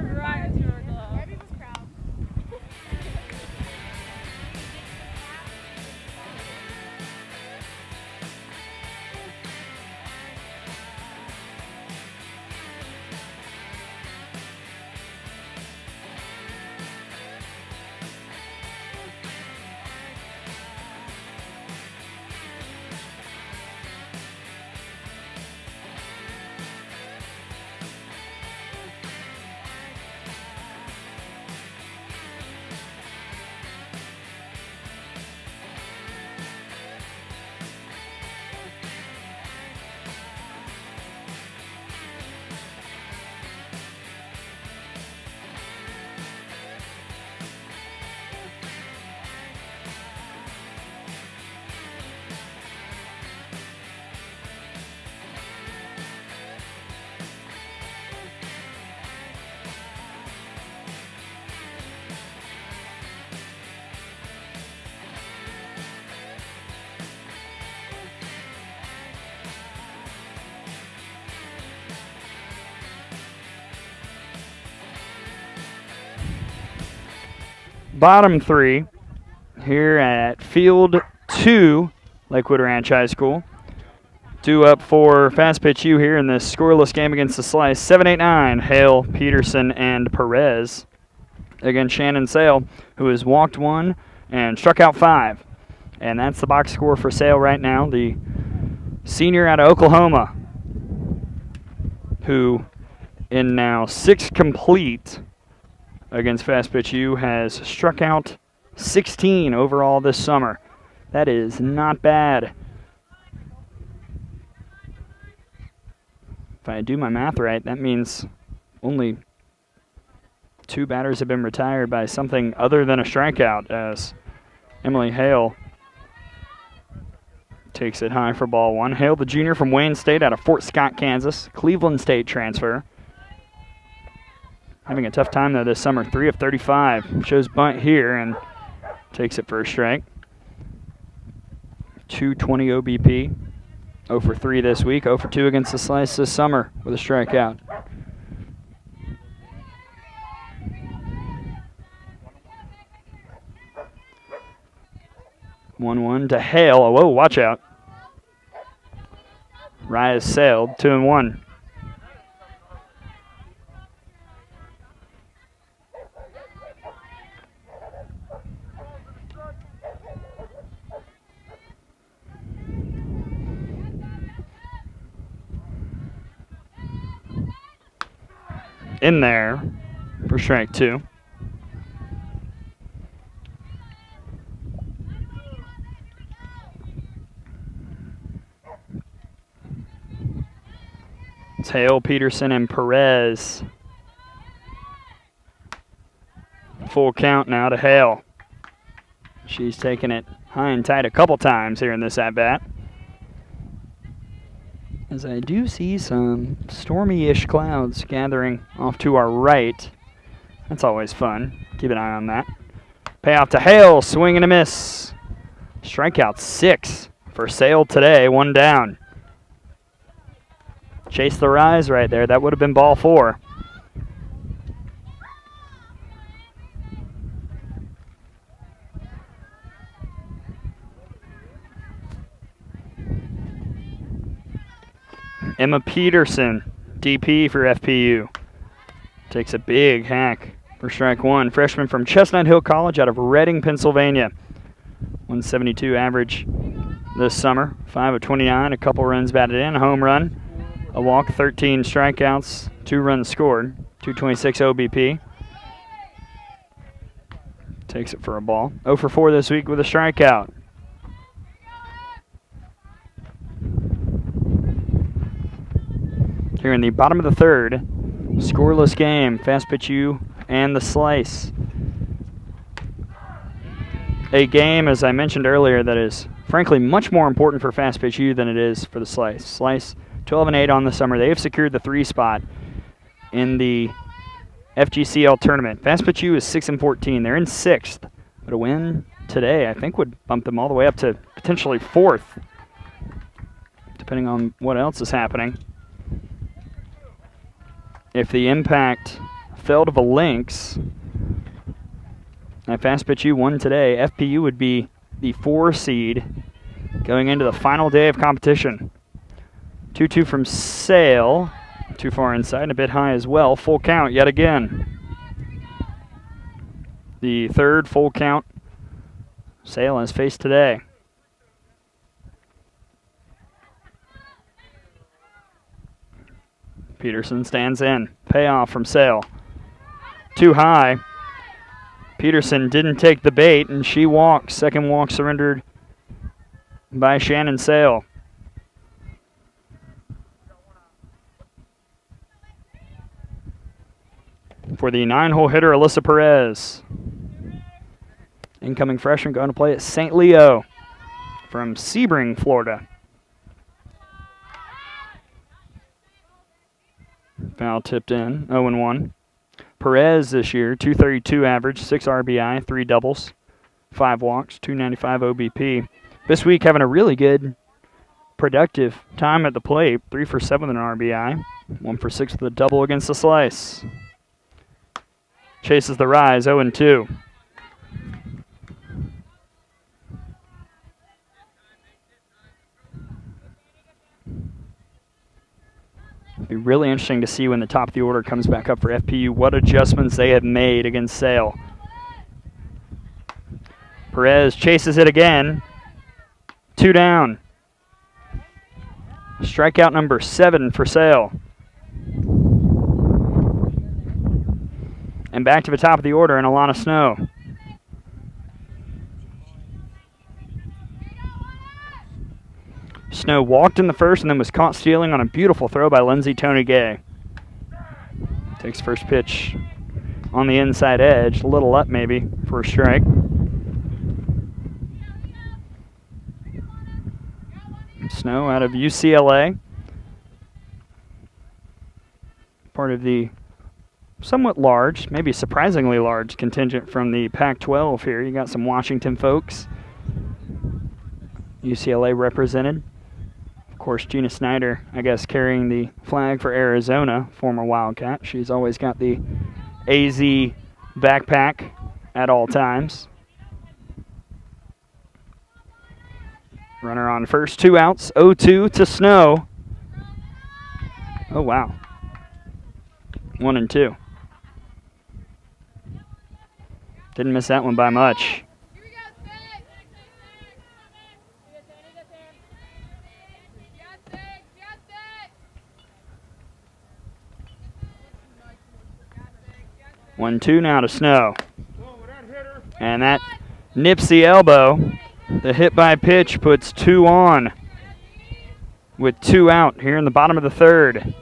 [SPEAKER 1] Bottom 3 here at Field 2, Lakewood Ranch High School. 2 up for Fastpitch U here in this scoreless game against the Slice. 7-8-9, Hale, Peterson, and Perez. Against Shannon Sale, who has walked 1 and struck out 5. And that's the box score for Sale right now, the senior out of Oklahoma, who in now 6 complete against Fastpitch U has struck out 16 overall this summer. That is not bad. If I do my math right, that means only 2 batters have been retired by something other than a strikeout, as Emily Hale takes it high for ball 1. Hale, the junior from Wayne State out of Fort Scott, Kansas, Cleveland State transfer. Having a tough time, though, this summer. 3 of 35. Shows bunt here and takes it for a strike. 220 OBP. 0 for 3 this week. 0 for 2 against the Slice this summer with a strikeout. One to Hale. Oh, whoa, watch out. Rye sailed. 2-1. In there for strike 2. It's Hale, Peterson, and Perez. Full count now to Hale. She's taken it high and tight a couple times here in this at-bat. As I do see some stormy-ish clouds gathering off to our right. That's always fun. Keep an eye on that. Payoff to Hale, swing and a miss. Strikeout 6 for Sale today, 1 down. Chase the rise right there. That would have been ball 4. Emma Peterson, DP for FPU. Takes a big hack for strike 1. Freshman from Chestnut Hill College out of Reading, Pennsylvania. 172 average this summer. 5 of 29, a couple runs batted in, a home run, a walk, 13 strikeouts, 2 runs scored, 226 OBP. Takes it for a ball. 0 for 4 this week with a strikeout. Here in the bottom of the 3rd, scoreless game, Fastpitch U and the Slice. a game, as I mentioned earlier, that is frankly much more important for Fastpitch U than it is for the Slice. Slice 12-8 on the summer. They have secured the 3 spot in the FGCL tournament. Fastpitch U is 6-14. They're in 6th, but a win today I think would bump them all the way up to potentially 4th, depending on what else is happening. If the Impact fell to the Lynx and Fastpitch U won today, FPU would be the 4 seed going into the final day of competition. 2-2 from Sale. Too far inside and a bit high as well. Full count yet again. The 3rd full count Sale has faced today. Peterson stands in. Payoff from Sale. Too high. Peterson didn't take the bait, and she walks. Second walk surrendered by Shannon Sale. For the 9-hole hitter, Alyssa Perez. Incoming freshman going to play at St. Leo from Sebring, Florida. Foul tipped in, 0-1. Perez this year, 232 average, 6 RBI, 3 doubles, 5 walks, 295 OBP. This week having a really good, productive time at the plate. 3 for 7 with an RBI, 1 for 6 with a double against the Slice. Chases the rise, 0-2. It'll be really interesting to see when the top of the order comes back up for FPU what adjustments they have made against Sale. Perez chases it again. 2 down. Strikeout number 7 for Sale. And back to the top of the order, and Alana Snow. Snow walked in the first and then was caught stealing on a beautiful throw by Lindsay Tony Gay. Takes first pitch on the inside edge, a little up maybe for a strike. Snow out of UCLA. Part of the somewhat large, maybe surprisingly large contingent from the Pac-12 here. You got some Washington folks. UCLA represented. Of course, Gina Snyder, I guess, carrying the flag for Arizona, former Wildcat. She's always got the AZ backpack at all times. Runner on first, 2 outs, 0-2 to Snow. Oh, wow. 1-2. Didn't miss that one by much. One, 2 now to Snow. And that nips the elbow. The hit by pitch puts 2 on with 2 out here in the bottom of the 3rd.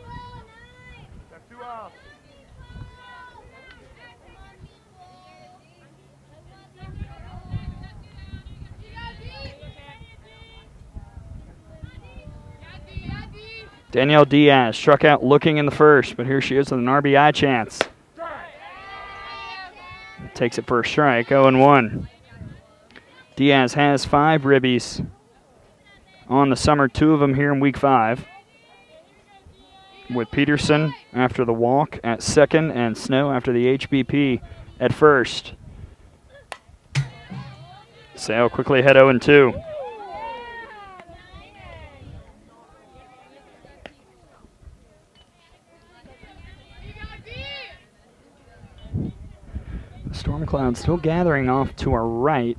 [SPEAKER 1] Danielle Diaz struck out looking in the first, but here she is with an RBI chance. Takes it for a strike, 0-1. Diaz has 5 ribbies on the summer, 2 of them here in week 5. With Peterson after the walk at second and Snow after the HBP at first. Sale quickly ahead 0-2. Storm clouds still gathering off to our right.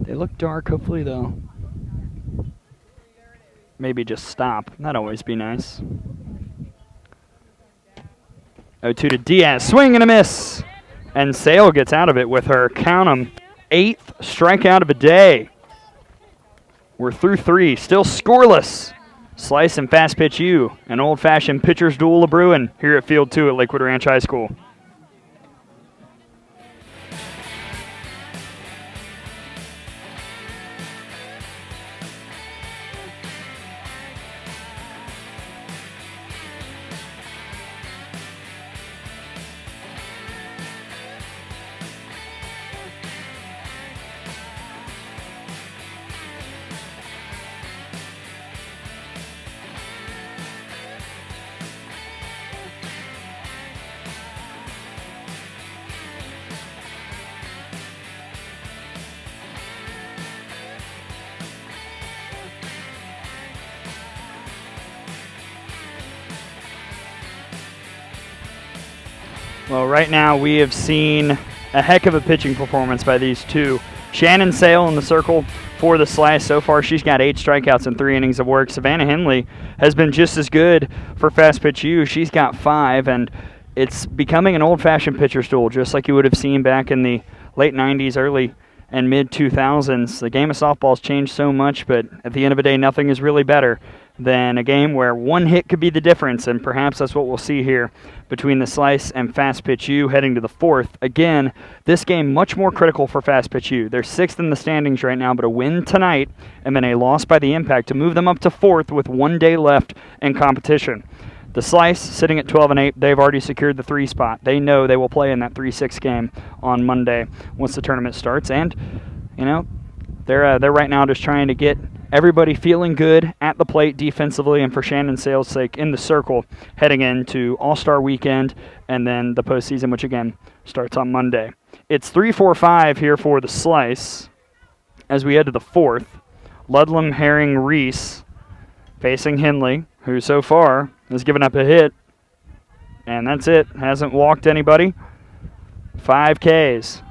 [SPEAKER 1] They look dark. Hopefully they'll maybe just stop. That'd always be nice. 0-2 to Diaz. Swing and a miss. And Sale gets out of it with her, count 'em, 8th strikeout of the day. We're through 3. Still scoreless. Slice and Fastpitch U. An old-fashioned pitcher's duel of brewing here at Field 2 at Lakewood Ranch High School. Well, right now we have seen a heck of a pitching performance by these two. Shannon Sale in the circle for the Slice. So far, she's got 8 strikeouts in 3 innings of work. Savannah Henley has been just as good for Fastpitch U. She's got 5, and it's becoming an old-fashioned pitcher's duel, just like you would have seen back in the late 90s, early and mid-2000s. The game of softball's changed so much, but at the end of the day, nothing is really better than a game where one hit could be the difference, and perhaps that's what we'll see here between the Slice and Fastpitch U heading to the 4th. Again, this game much more critical for Fastpitch U. They're 6th in the standings right now, but a win tonight and then a loss by the Impact to move them up to 4th with 1 day left in competition. The Slice, sitting at 12-8, they've already secured the 3 spot. They know they will play in that 3-6 game on Monday once the tournament starts. And, you know, they're right now just trying to get everybody feeling good at the plate defensively, and for Shannon Sale's sake, in the circle heading into All-Star Weekend and then the postseason, which, again, starts on Monday. It's 3-4-5 here for the Slice as we head to the 4th. Ludlam, Herring, Reese facing Henley, who so far has given up a hit, and that's it. Hasn't walked anybody. 5 Ks.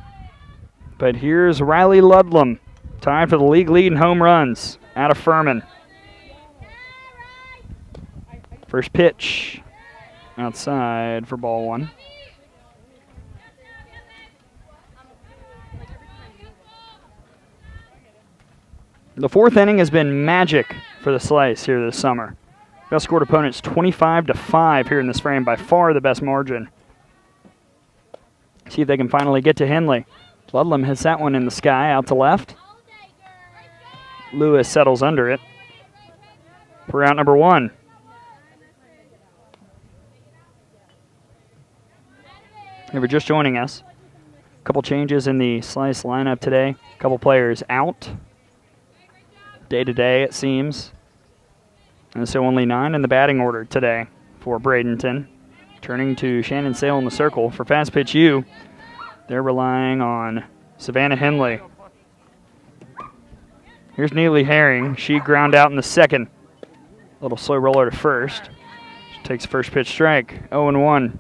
[SPEAKER 1] But here's Riley Ludlam, tied for the league lead in home runs out of Furman. First pitch outside for ball 1. The 4th inning has been magic for the Slice here this summer. Best scored opponents 25-5 here in this frame, by far the best margin. See if they can finally get to Henley. Ludlam has that one in the sky out to left. Lewis settles under it for out number 1. If you're just joining us, a couple changes in the Slice lineup today. A couple players out. Day-to-day, it seems. And so only 9 in the batting order today for Bradenton. Turning to Shannon Sale in the circle. For Fastpitch U, they're relying on Savannah Henley. Here's Neely Herring. She ground out in the 2nd. Little slow roller to first. She takes first pitch strike. 0-1.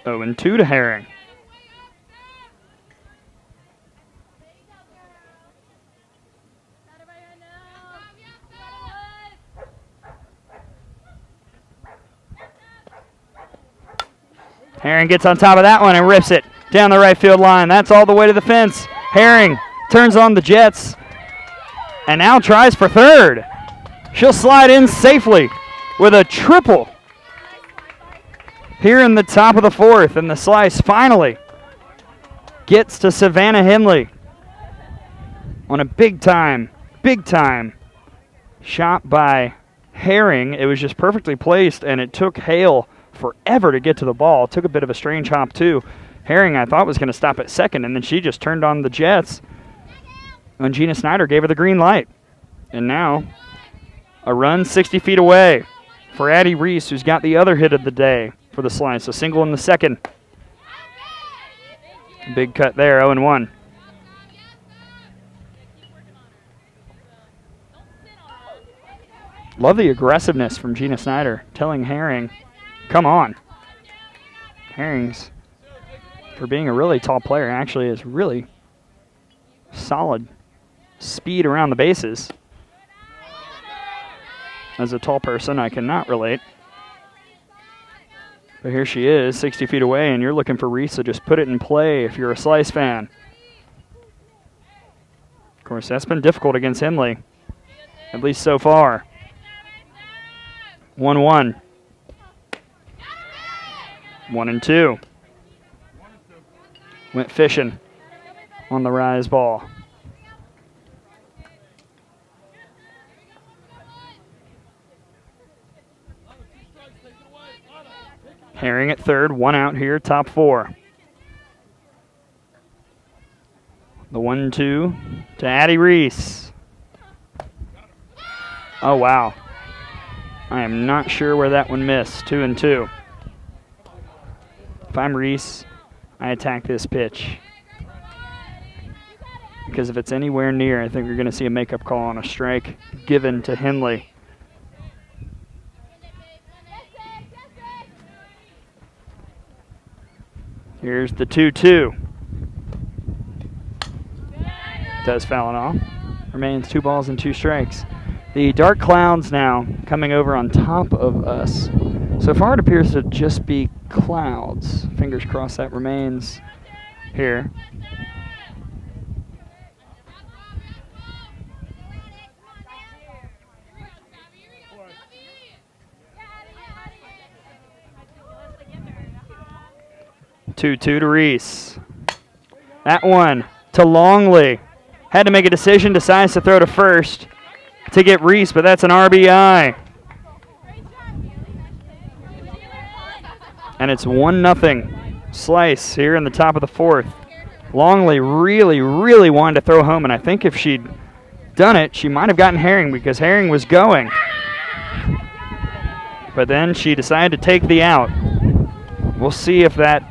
[SPEAKER 1] Oh, and 2 to Herring. Herring gets on top of that one and rips it down the right field line. That's all the way to the fence. Herring turns on the Jets and now tries for 3rd. She'll slide in safely with a triple here in the top of the 4th, and the Slice finally gets to Savannah Henley on a big-time shot by Herring. It was just perfectly placed, and it took Hale forever to get to the ball. Took a bit of a strange hop, too. Herring, I thought, was going to stop at 2nd, and then she just turned on the Jets when Gina Snyder gave her the green light. And now a run 60 feet away for Addie Reese, who's got the other hit of the day for the Slice. A single in the 2nd. Big cut there, 0-1. Love the aggressiveness from Gina Snyder, telling Herring, come on. Herring's, for being a really tall player, actually is really solid speed around the bases. As a tall person, I cannot relate. But here she is, 60 feet away, and you're looking for Reese to just put it in play if you're a Slice fan. Of course, that's been difficult against Henley, at least so far. 1-1. 1-2. Went fishing on the rise ball. Herring at 3rd, 1 out here, top 4. The 1-2 to Addie Reese. Oh, wow. I am not sure where that one missed. 2-2. If I'm Reese, I attack this pitch. Because if it's anywhere near, I think we're going to see a makeup call on a strike given to Henley. Here's the 2-2. Does foul it off. Remains 2 balls and 2 strikes. The dark clouds now coming over on top of us. So far it appears to just be clouds. Fingers crossed that remains here. Two to Reese. That one to Longley. Had to make a decision, decides to throw to first to get Reese, but that's an RBI. And it's 1-0 Slice here in the top of the 4th. Longley really wanted to throw home, and I think if she'd done it, she might have gotten Herring because Herring was going. But then she decided to take the out. We'll see if that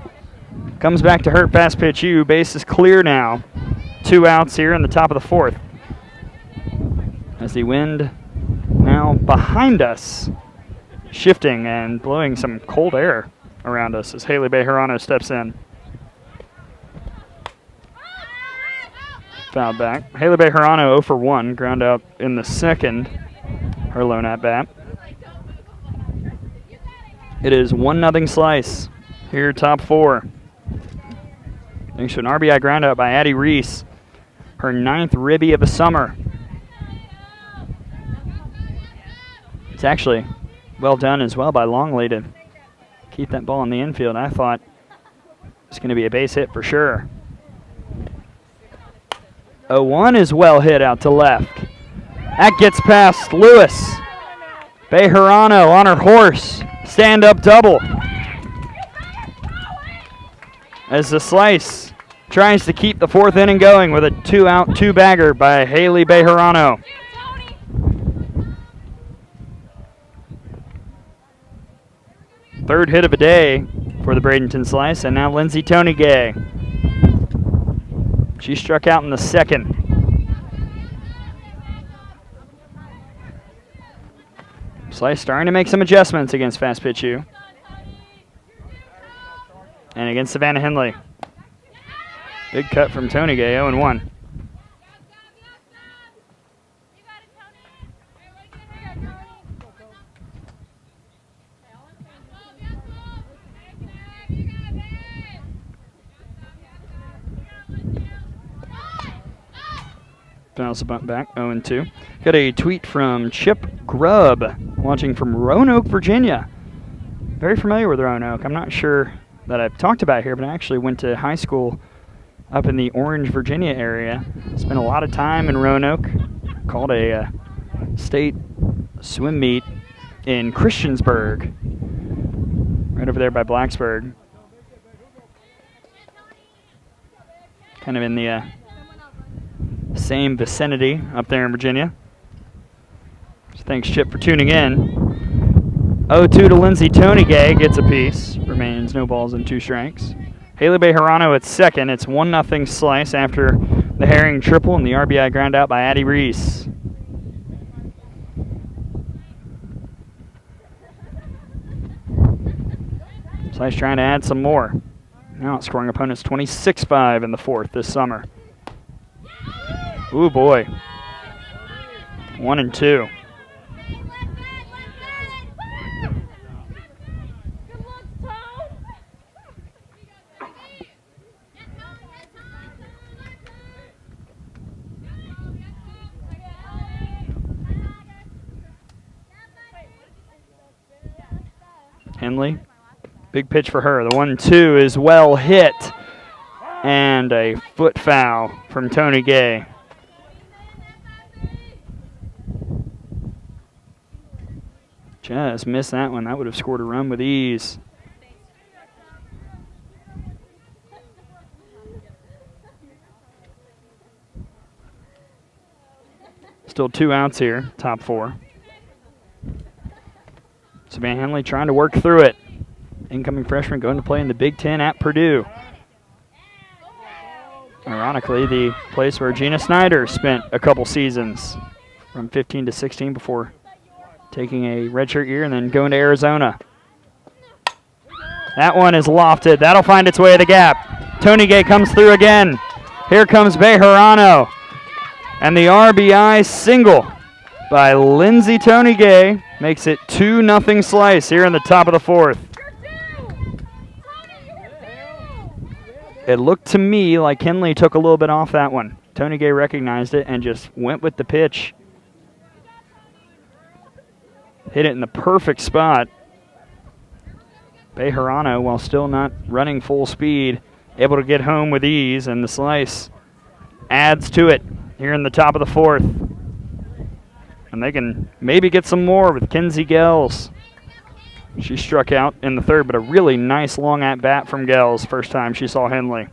[SPEAKER 1] comes back to hurt Fastpitch U. Base is clear now. 2 outs here in the top of the 4th. As the wind now behind us, shifting and blowing some cold air around us as Haley Bejarano steps in. Fouled back. Haley Bejarano 0 for 1, ground out in the 2nd, her lone at bat. It is 1-0 Slice here, top 4. Thanks to an RBI ground out by Addie Reese, her 9th ribby of the summer. It's actually well done as well by Longley to keep that ball in the infield. I thought it's going to be a base hit for sure. 0-1 is well hit out to left. That gets past Lewis. Bejarano on her horse. Stand-up double. As the Slice tries to keep the 4th inning going with a 2-out, 2-bagger by Haley Bejarano. Third hit of a day for the Bradenton Slice, and now Lindsay Tony Gay. She struck out in the 2nd. Slice starting to make some adjustments against Fastpitch U. And against Savannah Henley. Big cut from Tony Gay, 0-1. Bounce a bunt back, 0-2. Got a tweet from Chip Grubb, watching from Roanoke, Virginia. Very familiar with Roanoke. I'm not sure that I've talked about here, but I actually went to high school up in the Orange, Virginia area. Spent a lot of time in Roanoke. Called a state swim meet in Christiansburg, right over there by Blacksburg. Kind of in the same vicinity up there in Virginia. So thanks, Chip, for tuning in. 0-2 to Lindsay Tony Gay, gets a piece. Remains no balls and 2 strikes. Haley Bejarano at 2nd. It's 1-0 Slice after the Herring triple and the RBI ground out by Addie Reese. Slice trying to add some more. Now outscoring opponents 26-5 in the 4th this summer. Ooh, boy. 1-2. Henley, big pitch for her. The 1-2 is well hit. And a foot foul from Tony Gay. Just missed that one. That would have scored a run with ease. Still 2 outs here, top 4. Savannah Henley trying to work through it. incoming freshman going to play in the Big Ten at Purdue. Ironically, the place where Gina Snyder spent a couple seasons from 15 to 16 before taking a redshirt year and then going to Arizona. That one is lofted. That'll find its way to the gap. Tony Gay comes through again. Here comes Bejarano. And the RBI single by Lindsay Tony Gay makes it 2-0 Slice here in the top of the fourth. It looked to me like Henley took a little bit off that one. Tony Gay recognized it and just went with the pitch. Hit it in the perfect spot. Bejarano, while still not running full speed, able to get home with ease, and the Slice adds to it here in the top of the fourth. And they can maybe get some more with Kinsey Gels. She struck out in the third, but a really nice long at-bat from Gels first time she saw Henley.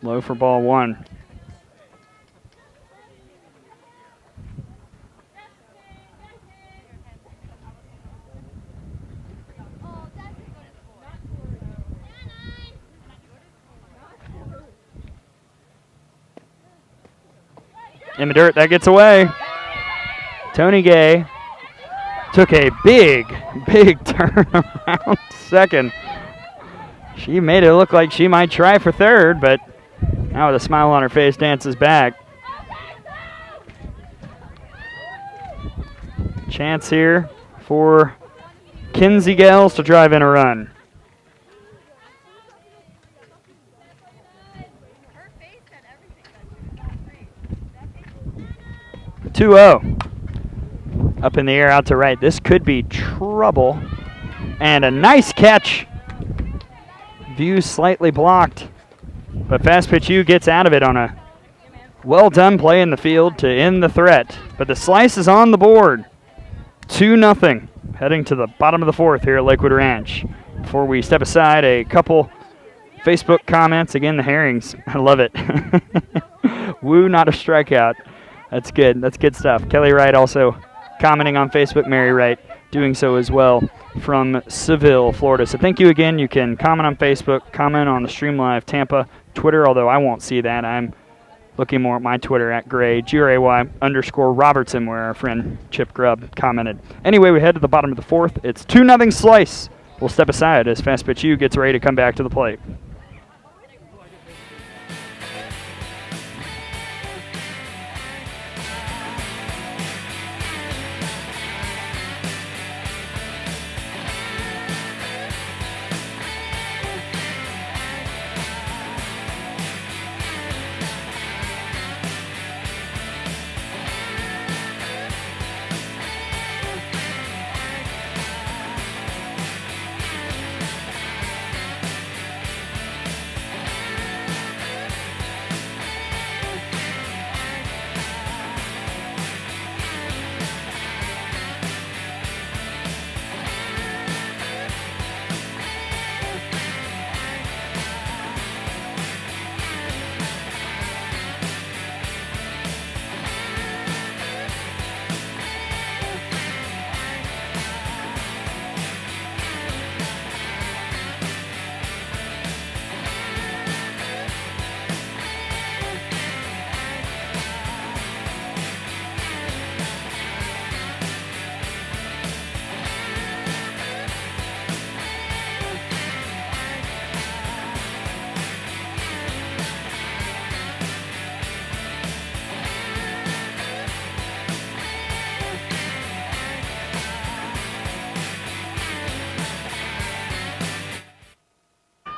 [SPEAKER 1] Low for ball one. In the dirt, that gets away. Tony Gay took a big turn around second. She made it look like she might try for third, but now with a smile on her face, dances back. Chance here for Kinsey Gales to drive in a run. 2-0. Up in the air, out to right. This could be trouble. And a nice catch. View slightly blocked. But Fastpitch U gets out of it on a well-done play in the field to end the threat. But the Slice is on the board. 2-0. Heading to the bottom of the fourth here at Lakewood Ranch. Before we step aside, a couple Facebook comments. Again, the Herrings. I love it. Woo, not a strikeout. That's good. That's good stuff. Kelly Wright also commenting on Facebook. Mary Wright doing so as well from Seville, Florida. So thank you again. You can comment on Facebook, comment on the Stream Live Tampa Twitter, although I won't see that. I'm looking more at my Twitter at Gray_Robertson, where our friend Chip Grubb commented. Anyway, we head to the bottom of the fourth. It's 2-0 Slice. We'll step aside as Fastpitch U gets ready to come back to the plate.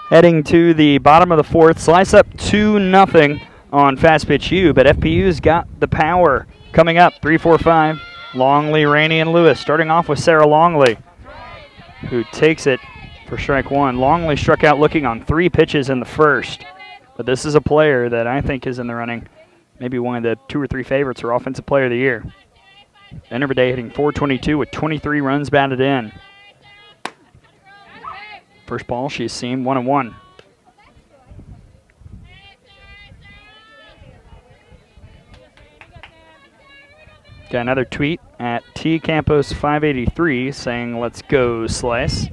[SPEAKER 1] Heading to the bottom of the fourth, Slice up 2-0 on Fastpitch U, but FPU's got the power. Coming up, 3-4-5, Longley, Rainey, and Lewis. Starting off with Sarah Longley, who takes it for strike one. Longley struck out looking on 3 pitches in the first, but this is a player that I think is in the running, maybe one of the 2 or 3 favorites for Offensive Player of the Year. End of the day hitting .422 with 23 runs batted in. First ball she's seen, 1-1. Got another tweet at tcampos583 saying, "Let's go, Slice." I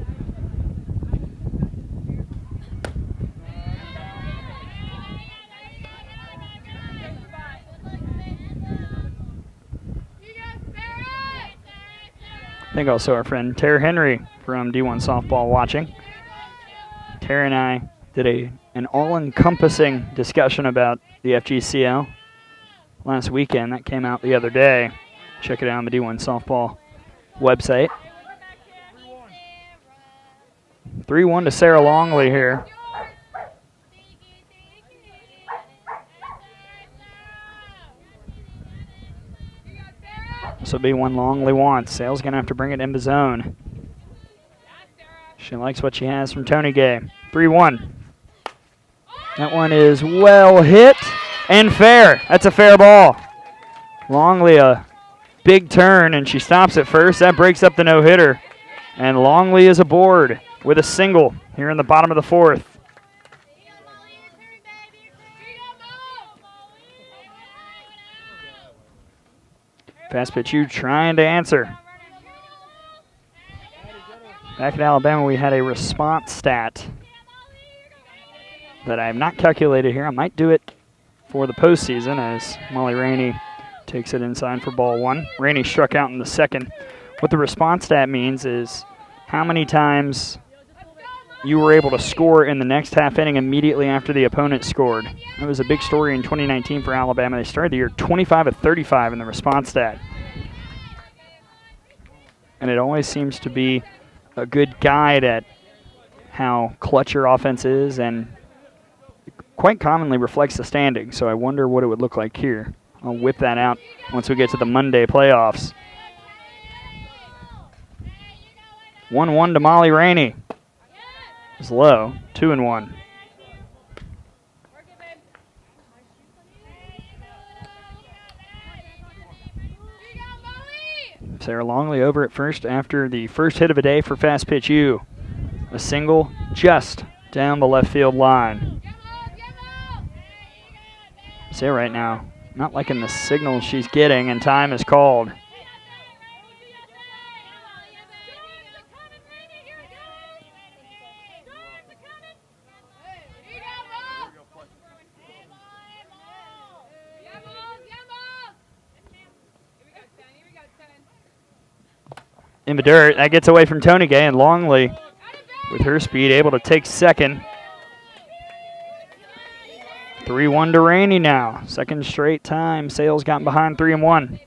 [SPEAKER 1] think also our friend Tara Henry from D1 Softball watching. Tara and I did an all-encompassing discussion about the FGCL last weekend. That came out the other day. Check it out on the D1 Softball website. 3-1 to Sarah Longley here. This will be one Longley wants. Sale's going to have to bring it in the zone. She likes what she has from Tony Gay. 3-1. That one is well hit and fair. That's a fair ball. Longley a big turn, and she stops at first. That breaks up the no-hitter. And Longley is aboard with a single here in the bottom of the fourth. Fastpitch U trying to answer. Back in Alabama, we had a response stat that I have not calculated here. I might do it for the postseason as Molly Rainey takes it inside for ball one. Rainey struck out in the second. What the response stat means is how many times you were able to score in the next half inning immediately after the opponent scored. That was a big story in 2019 for Alabama. They started the year 25 of 35 in the response stat. And it always seems to be a good guide at how clutch your offense is, and quite commonly reflects the standings. So I wonder what it would look like here. I'll whip that out once we get to the Monday playoffs. 1-1 to Molly Rainey. It's low, 2-1. Sarah Longley over at first after the first hit of the day for Fastpitch U. A single just down the left field line. Sarah right now not liking the signal she's getting, and time is called. In the dirt, that gets away from Tony Gay, and Longley, with her speed, able to take second. 3-1 to Rainey now. Second straight time Sale's gotten behind 3-1.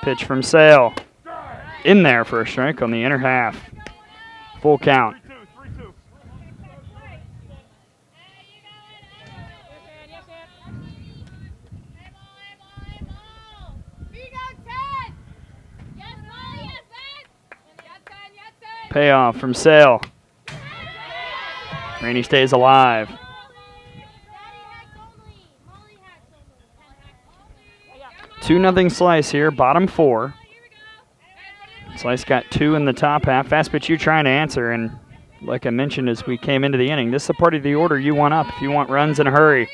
[SPEAKER 1] Pitch from Sale. In there for a strike on the inner half. Full count. Payoff from Sale. Rainey stays alive. 2-0 Slice here, bottom four. Slice got 2 in the top half. Fastpitch U trying to answer, and like I mentioned as we came into the inning, this is the part of the order you want up if you want runs in a hurry.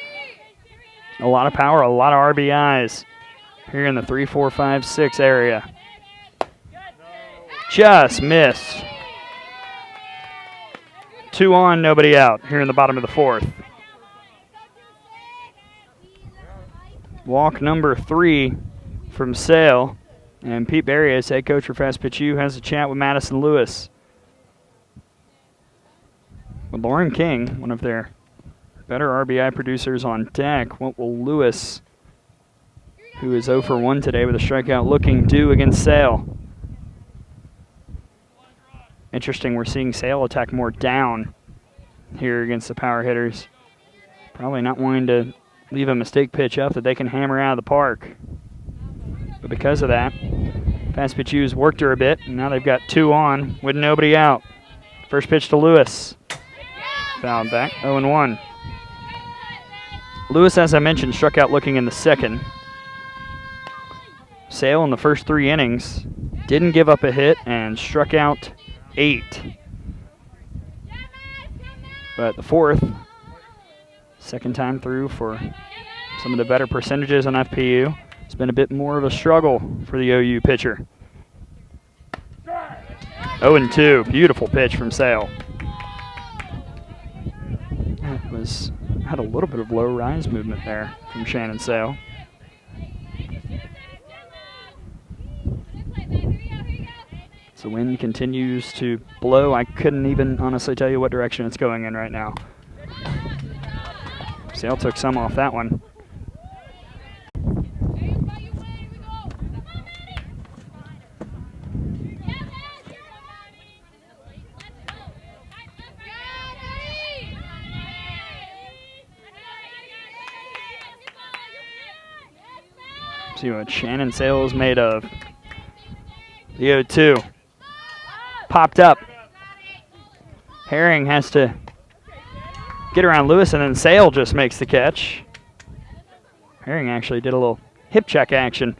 [SPEAKER 1] A lot of power, a lot of RBIs here in the 3, 4, 5, 6 area. Just missed. 2 on, nobody out here in the bottom of the fourth. Walk number 3 from Sale. And Pete Barrios, head coach for Fastpitch U, has a chat with Madison Lewis. With Lauren King, one of their better RBI producers on deck, what will Lewis, who is 0 for 1 today with a strikeout, looking do against Sale? Interesting, we're seeing Sale attack more down here against the power hitters. Probably not wanting to leave a mistake pitch up that they can hammer out of the park. But because of that, Fastpitch U's worked her a bit, and now they've got 2 on with nobody out. First pitch to Lewis. Fouled back, 0-1. Lewis, as I mentioned, struck out looking in the second. Sale in the first 3 innings didn't give up a hit and struck out 8. But the 4th, second time through for some of the better percentages on FPU. It's been a bit more of a struggle for the OU pitcher. 0-2, beautiful pitch from Sale. That had a little bit of low rise movement there from Shannon Sale. The wind continues to blow. I couldn't even honestly tell you what direction it's going in right now. Sale took some off that one. See what Shannon Sale is made of. The 0-2. Popped up. Herring has to get around Lewis, and then Sale just makes the catch. Herring actually did a little hip check action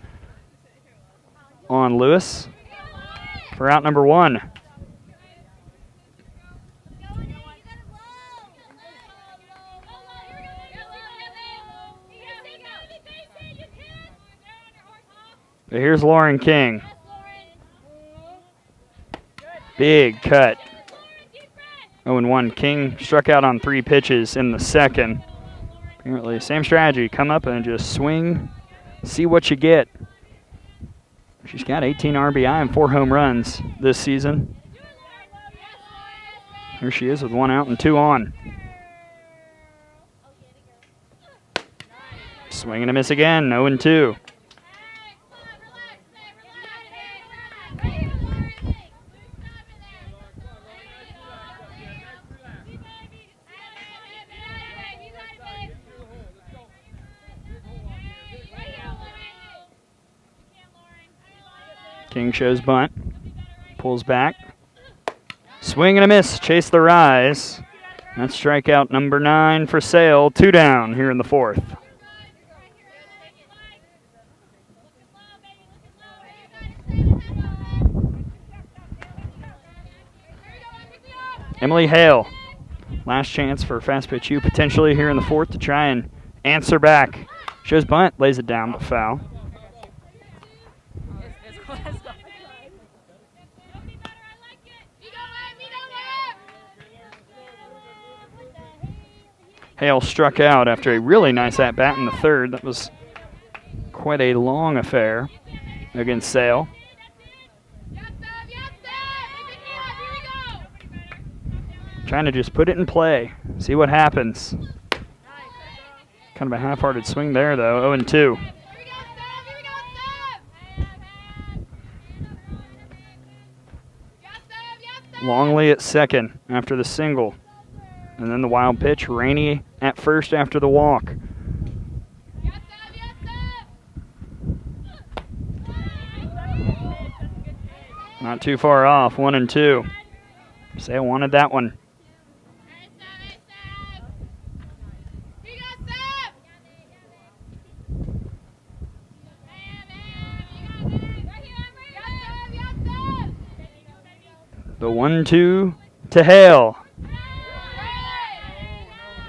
[SPEAKER 1] on Lewis for out number 1. But here's Lauren King. Big cut. 0-1. King struck out on 3 pitches in the second. Apparently, same strategy. Come up and just swing, see what you get. She's got 18 RBI and 4 home runs this season. Here she is with 1 out and 2 on. Swing and a miss again. 0-2. King shows bunt, pulls back, swing and a miss, chase the rise. That's strikeout number 9 for Sale. 2 down here in the 4th. Emily Hale, last chance for Fastpitch U potentially here in the 4th to try and answer back. Shows bunt, lays it down, but foul. Hale struck out after a really nice at-bat in the 3rd. That was quite a long affair against Sale. Trying to just put it in play, see what happens. Kind of a half-hearted swing there, though. 0-2. Longley at second after the single. And then the wild pitch, Rainey at first after the walk. Not too far off, 1-2. Sale wanted that one. The 1-2 to Hale.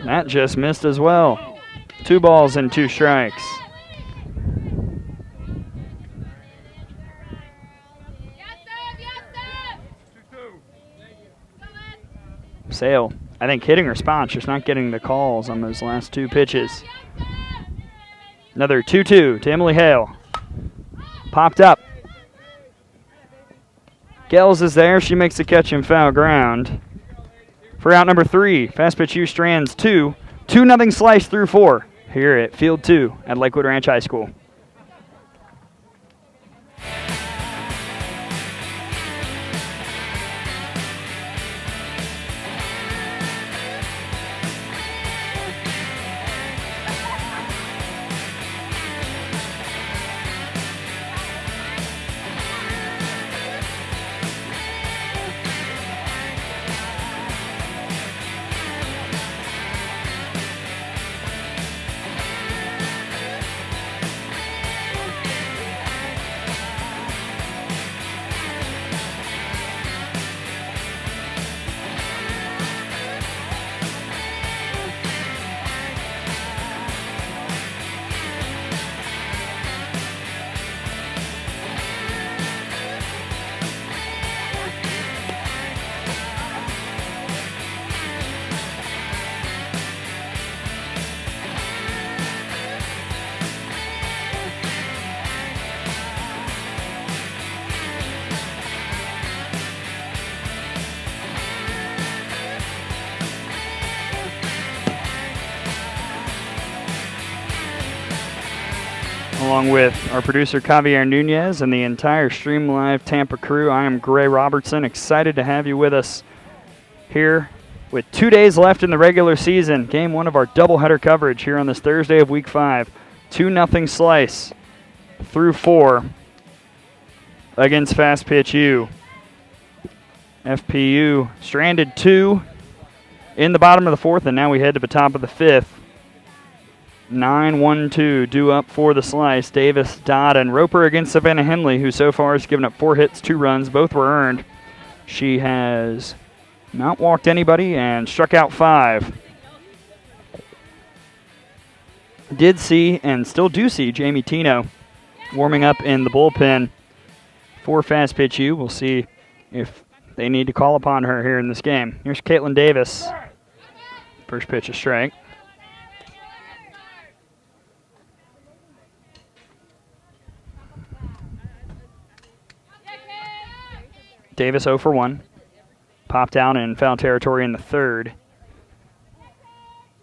[SPEAKER 1] That just missed as well. 2 balls and 2 strikes. Sale, I think, hitting her spots, just not getting the calls on those last 2 pitches. Another 2-2 to Emily Hale. Popped up. Gels is there. She makes the catch in foul ground. For out number 3, Fastpitch U strands 2. 2-0 slice through 4 here at Field 2 at Lakewood Ranch High School. Along with our producer Javier Nunez and the entire Stream Live Tampa crew, I am Gray Robertson. Excited to have you with us here with 2 days left in the regular season. Game 1 of our doubleheader coverage here on this Thursday of Week 5. 2-0 slice through 4 against Fastpitch U. FPU stranded 2 in the bottom of the 4th, and now we head to the top of the 5th. 9-1-2 due up for the slice. Davis, Dodd, and Roper against Savannah Henley, who so far has given up 4 hits, 2 runs. Both were earned. She has not walked anybody and struck out 5. Did see and still do see Jamie Tino warming up in the bullpen for Fastpitch U. We'll see if they need to call upon her here in this game. Here's Caitlin Davis. First pitch, a strike. Davis 0 for 1. Popped down in foul territory in the 3rd.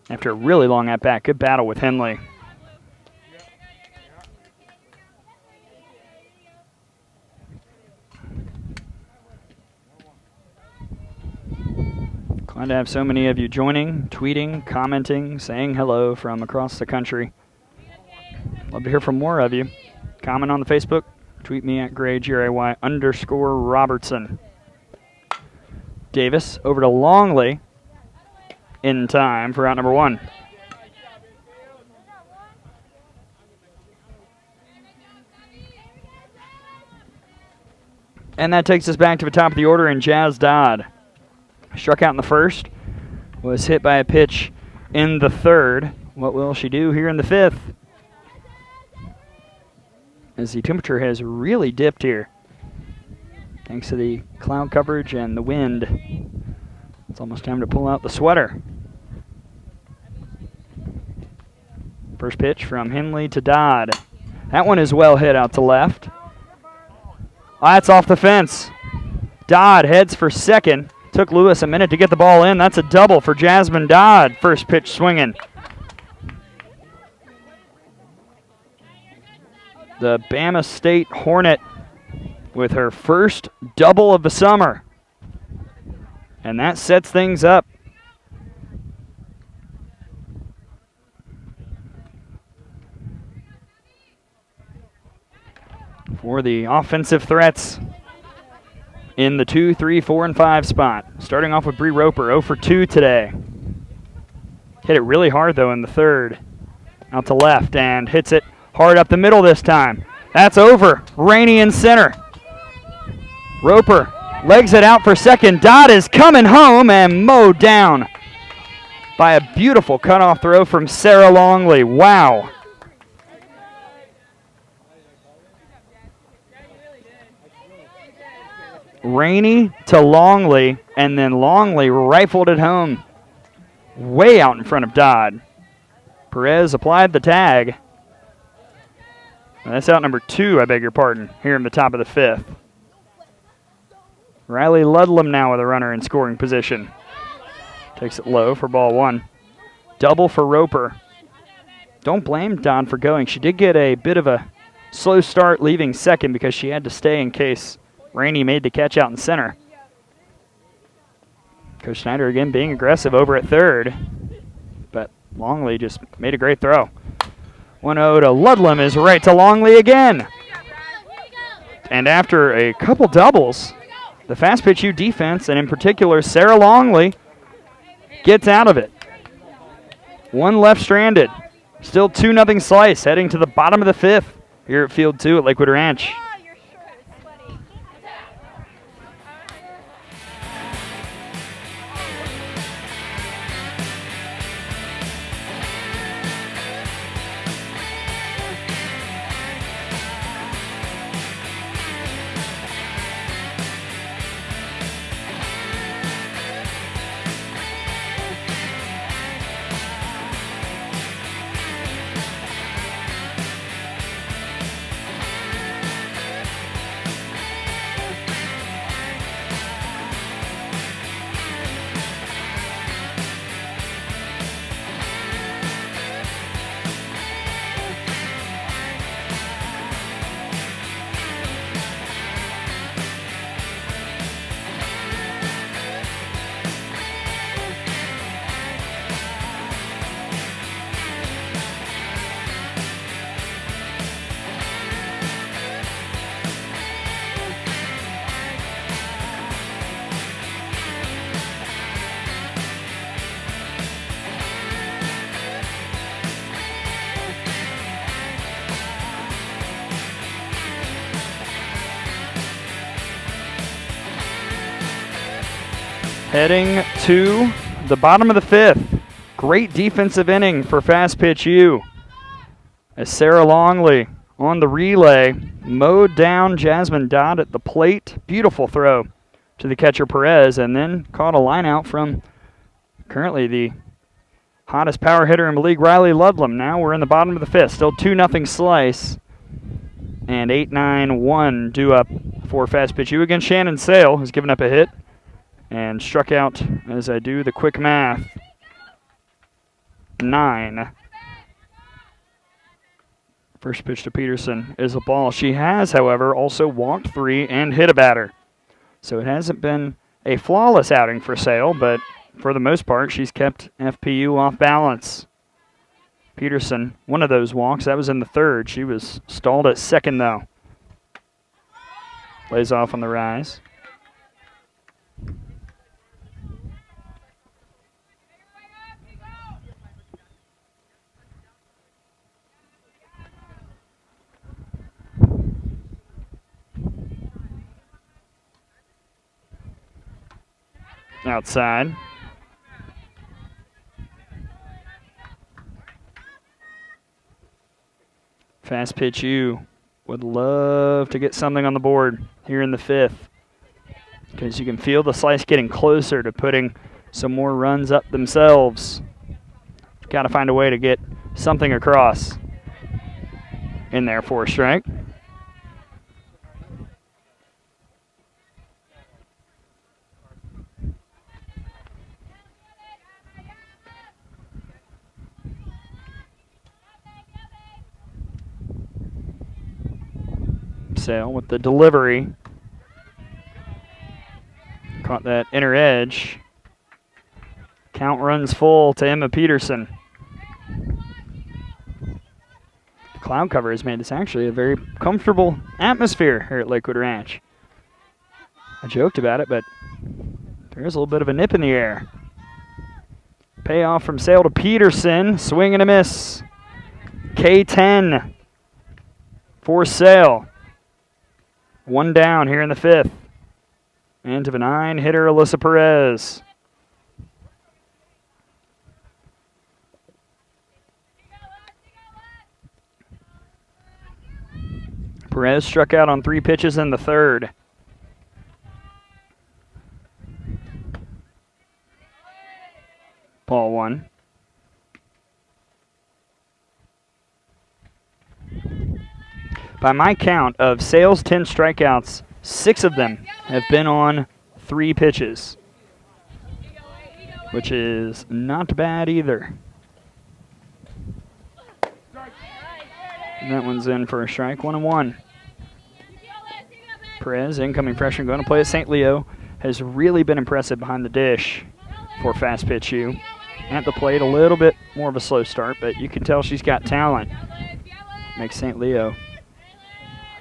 [SPEAKER 1] After a really long at-bat. Good battle with Henley. Glad to have so many of you joining, tweeting, commenting, saying hello from across the country. Love to hear from more of you. Comment on the Facebook. Tweet me at Gray_Robertson. Davis over to Longley in time for out number 1. And that takes us back to the top of the order, and Jazz Dodd struck out in the 1st, was hit by a pitch in the 3rd. What will she do here in the 5th? As the temperature has really dipped here, thanks to the cloud coverage and the wind. It's almost time to pull out the sweater. First pitch from Henley to Dodd. That one is well hit out to left. That's off the fence. Dodd heads for second. Took Lewis a minute to get the ball in. That's a double for Jasmine Dodd. First pitch swinging. The Bama State Hornet with her first double of the summer. And that sets things up. For the offensive threats in the 2, 3, 4, and 5 spot. Starting off with Bree Roper, 0 for 2 today. Hit it really hard, though, in the 3rd. Out to left, and hits it hard up the middle this time. That's over. Rainey in center. Roper legs it out for second. Dodd is coming home and mowed down by a beautiful cutoff throw from Sarah Longley. Wow. Rainey to Longley, and then Longley rifled it home way out in front of Dodd. Perez applied the tag. That's out number 2, I beg your pardon, here in the top of the 5th. Riley Ludlam now with a runner in scoring position. Takes it low for ball 1. Double for Roper. Don't blame Don for going. She did get a bit of a slow start leaving second because she had to stay in case Rainey made the catch out in center. Coach Schneider again being aggressive over at 3rd. But Longley just made a great throw. 1-0 to Ludlam is right to Longley again. And after a couple doubles, the Fastpitch U defense, and in particular Sarah Longley, gets out of it. 1 left stranded. Still 2-0 slice, heading to the bottom of the 5th here at Field 2 at Lakewood Ranch. Heading to the bottom of the fifth. Great defensive inning for Fastpitch U. As Sarah Longley on the relay mowed down Jasmine Dodd at the plate. Beautiful throw to the catcher Perez, and then caught a line out from currently the hottest power hitter in the league, Riley Ludlam. Now we're in the bottom of the fifth. Still 2-0 Slice. And 8-9-1 due up for Fastpitch U against Shannon Sale, who's given up a hit and struck out, as I do the quick math, 9. First pitch to Peterson is a ball. She has, however, also walked 3 and hit a batter. So it hasn't been a flawless outing for Sale, but for the most part, she's kept FPU off balance. Peterson, one of those walks, that was in the third. She was stalled at second, though. Lays off on the rise. Outside. Fastpitch U would love to get something on the board here in the fifth, because you can feel the Slice getting closer to putting some more runs up themselves. Got to find a way to get something across. In there for a strike. Sale with the delivery. Caught that inner edge. Count runs full to Emma Peterson. The cloud cover has made this actually a very comfortable atmosphere here at Lakewood Ranch. I joked about it, but there is a little bit of a nip in the air. Payoff from Sale to Peterson. Swing and a miss. K10 for Sale. 1 down here in the fifth. And to the 9 hitter, Alyssa Perez. Perez struck out on 3 pitches in the third. Ball 1. By my count of Sale's 10 strikeouts, 6 of them have been on 3 pitches, which is not bad either. And that one's in for a strike, 1-1. Perez, incoming freshman, going to play at St. Leo, has really been impressive behind the dish for Fastpitch U. At the plate, a little bit more of a slow start, but you can tell she's got talent. Makes St. Leo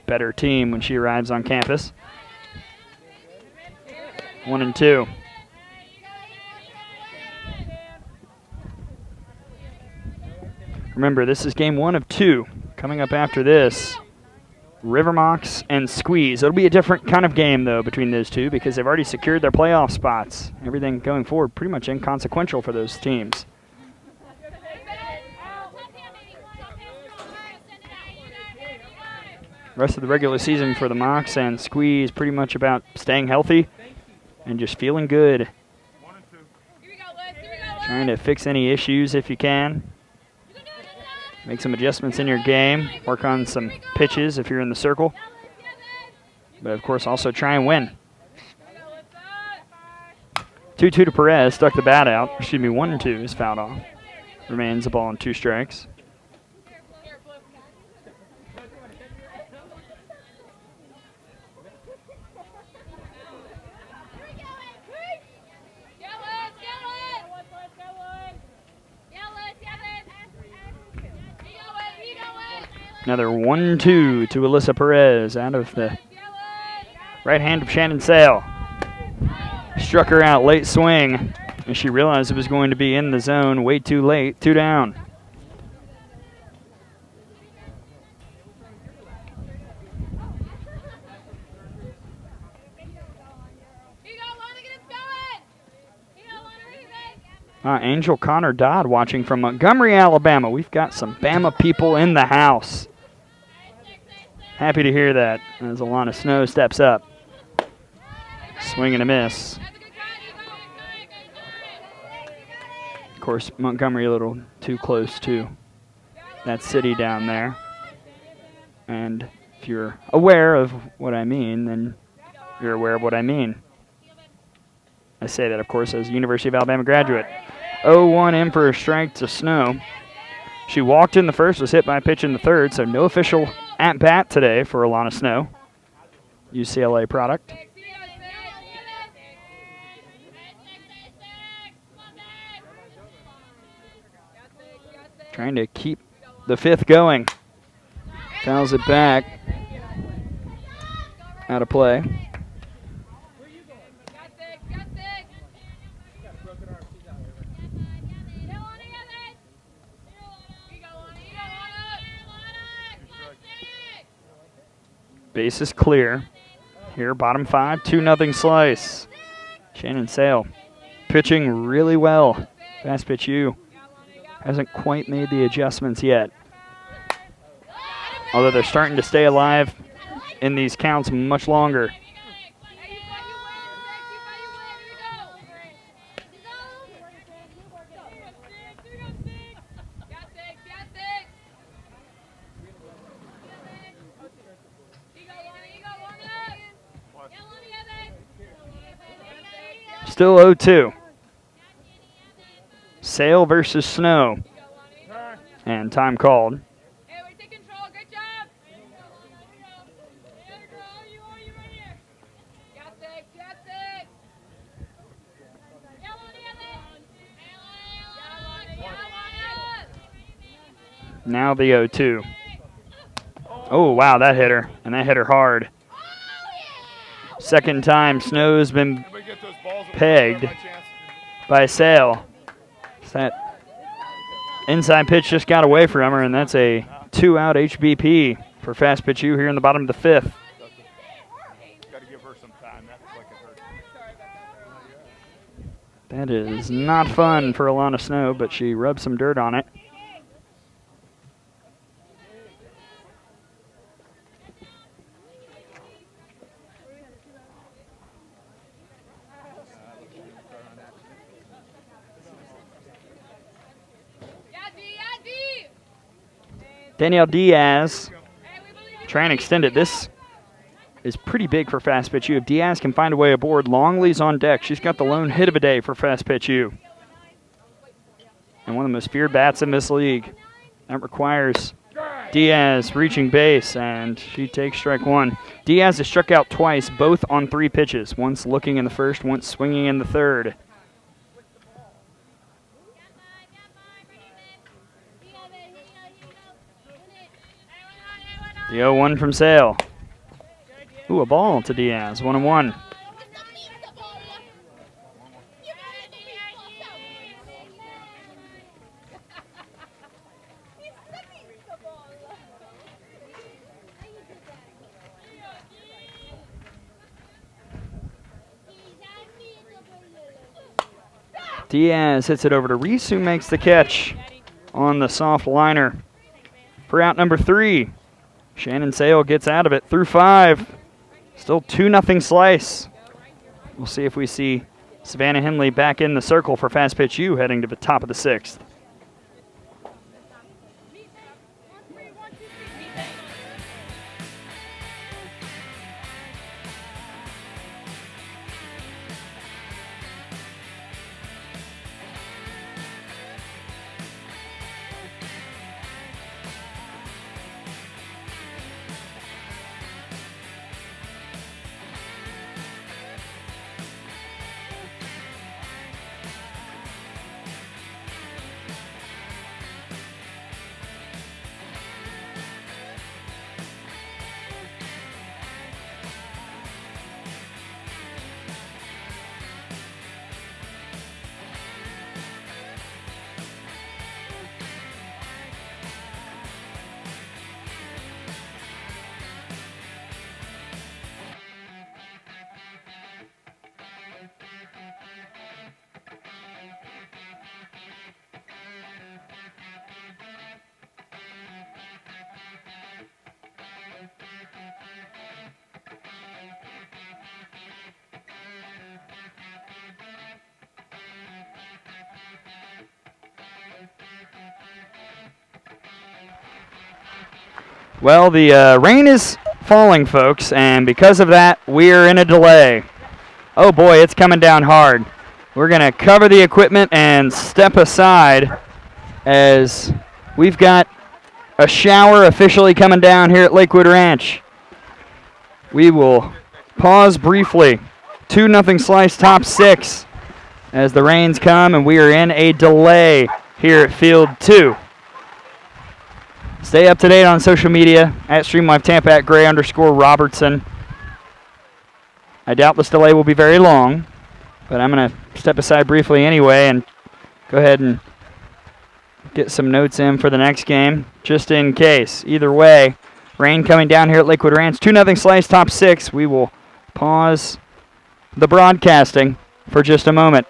[SPEAKER 1] better team when she arrives on campus. 1-2. Remember, this is game 1 of 2. Coming up after this, River Mocs and Squeeze. It'll be a different kind of game, though, between those two, because they've already secured their playoff spots. Everything going forward pretty much inconsequential for those teams. Rest of the regular season for the Mocs and Squeeze pretty much about staying healthy and just feeling good. Trying to fix any issues if you can. Make some adjustments in your game. Work on some pitches if you're in the circle. But, of course, also try and win. 2-2 to Perez. Stuck the bat out. Excuse me, 1-2 is fouled off. Remains a ball and 2 strikes. Another 1-2 to Alyssa Perez out of the right hand of Shannon Sale. Struck her out late swing, and she realized it was going to be in the zone way too late. 2 down. Angel Connor Dodd watching from Montgomery, Alabama. We've got some Bama people in the house. Happy to hear that as Alana Snow steps up. Swing and a miss. Of course, Montgomery a little too close to that city down there. And if you're aware of what I mean, then you're aware of what I mean. I say that, of course, as a University of Alabama graduate. 0-1 in for a strike to Snow. She walked in the first, was hit by a pitch in the third, so no official at-bat today for Alana Snow, UCLA product. Trying to keep the fifth going. Fouls it back. Out of play. Base is clear. Here, bottom 5, 2-0 slice. Shannon Sale pitching really well. Fastpitch U hasn't quite made the adjustments yet. Although they're starting to stay alive in these counts much longer. Still 0-2. Sale versus Snow. And time called. Now the 0-2. Oh, wow, that hit her. And that hit her hard. Second time Snow's been pegged by Sale. That inside pitch just got away from her, and that's a 2-out HBP for Fastpitch U here in the bottom of the fifth. That is not fun for Alana Snow, but she rubbed some dirt on it. Danielle Diaz trying to extend it. This is pretty big for Fastpitch U. If Diaz can find a way aboard, Longley's on deck. She's got the lone hit of a day for Fastpitch U. And one of the most feared bats in this league. That requires Diaz reaching base, and she takes strike one. Diaz has struck out twice, both on 3 pitches. Once looking in the first, once swinging in the third. The 0-1 from Sale. Ooh, a ball to Diaz, 1-1. Diaz hits it over to Reese, who makes the catch on the soft liner for out number 3. Shannon Sale gets out of it through 5. Still 2-0 slice. We'll see if we see Savannah Henley back in the circle for Fastpitch U heading to the top of the 6th. Well, the rain is falling, folks, and because of that, we're in a delay. Oh boy, it's coming down hard. We're going to cover the equipment and step aside as we've got a shower officially coming down here at Lakewood Ranch. We will pause briefly. 2-0 Slice top 6 as the rains come, and we are in a delay here at Field 2. Stay up to date on social media at StreamLiveTampa at Gray_Robertson. I doubt this delay will be very long, but I'm going to step aside briefly anyway and go ahead and get some notes in for the next game, just in case. Either way, rain coming down here at Lakewood Ranch. 2-0 Slice top 6. We will pause the broadcasting for just a moment.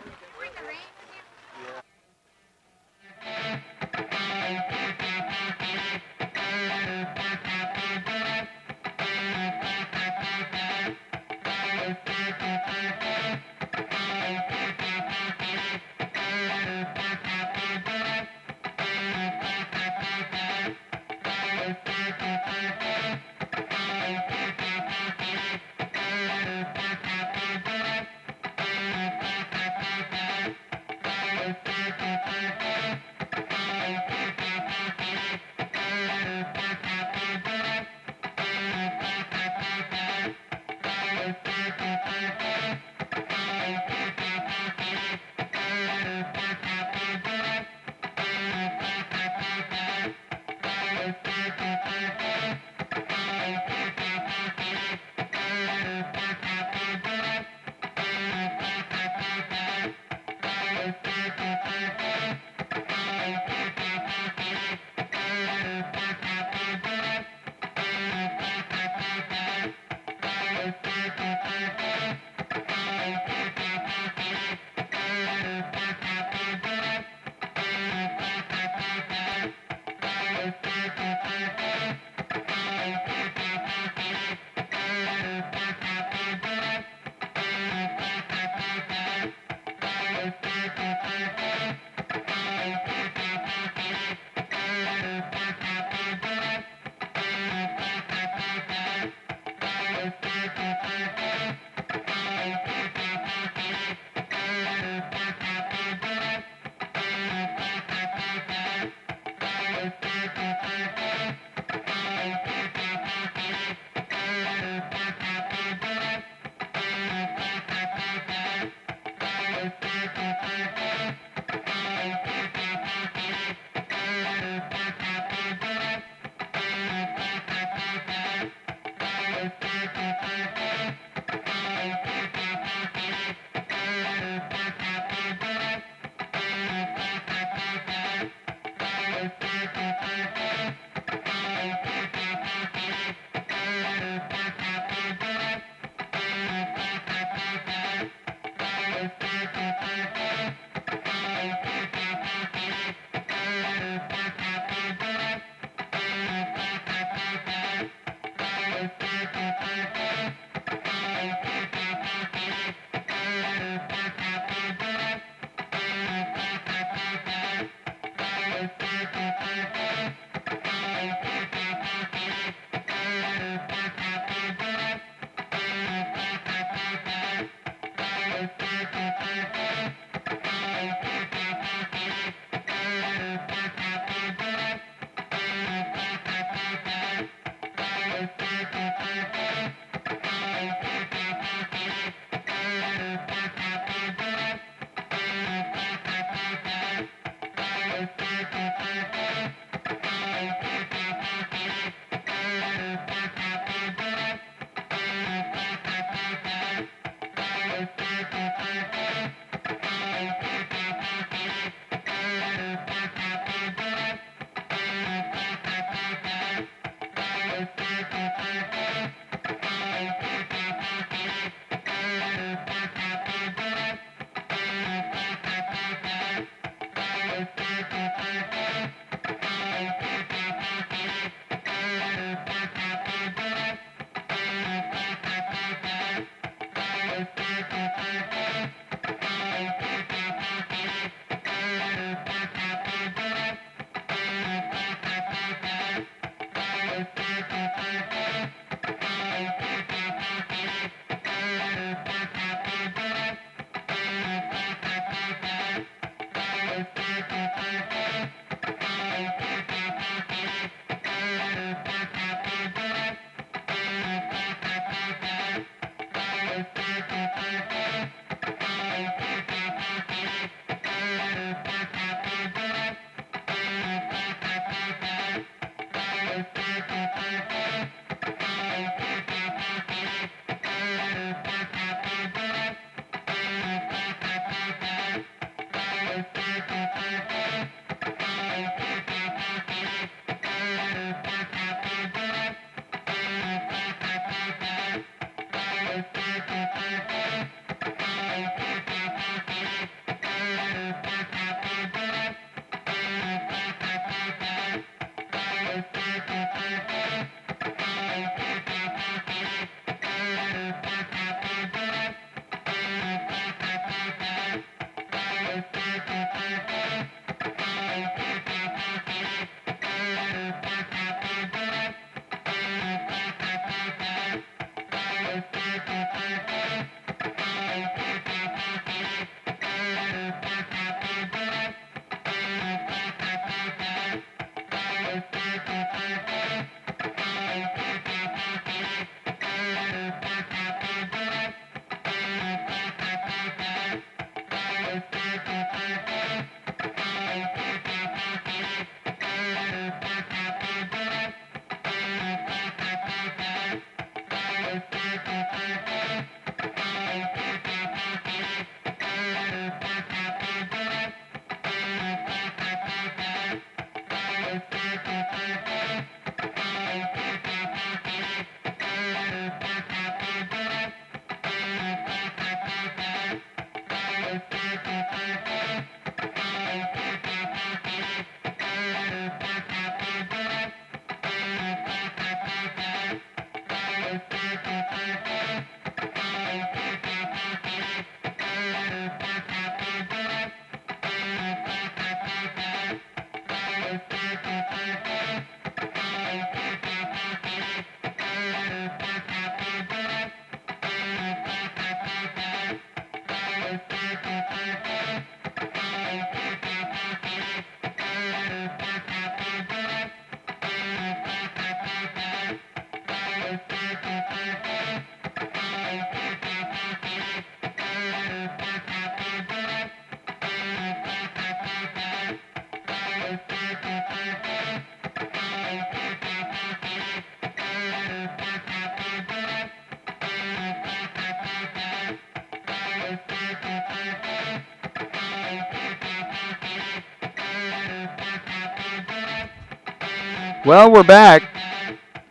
[SPEAKER 1] Well, we're back.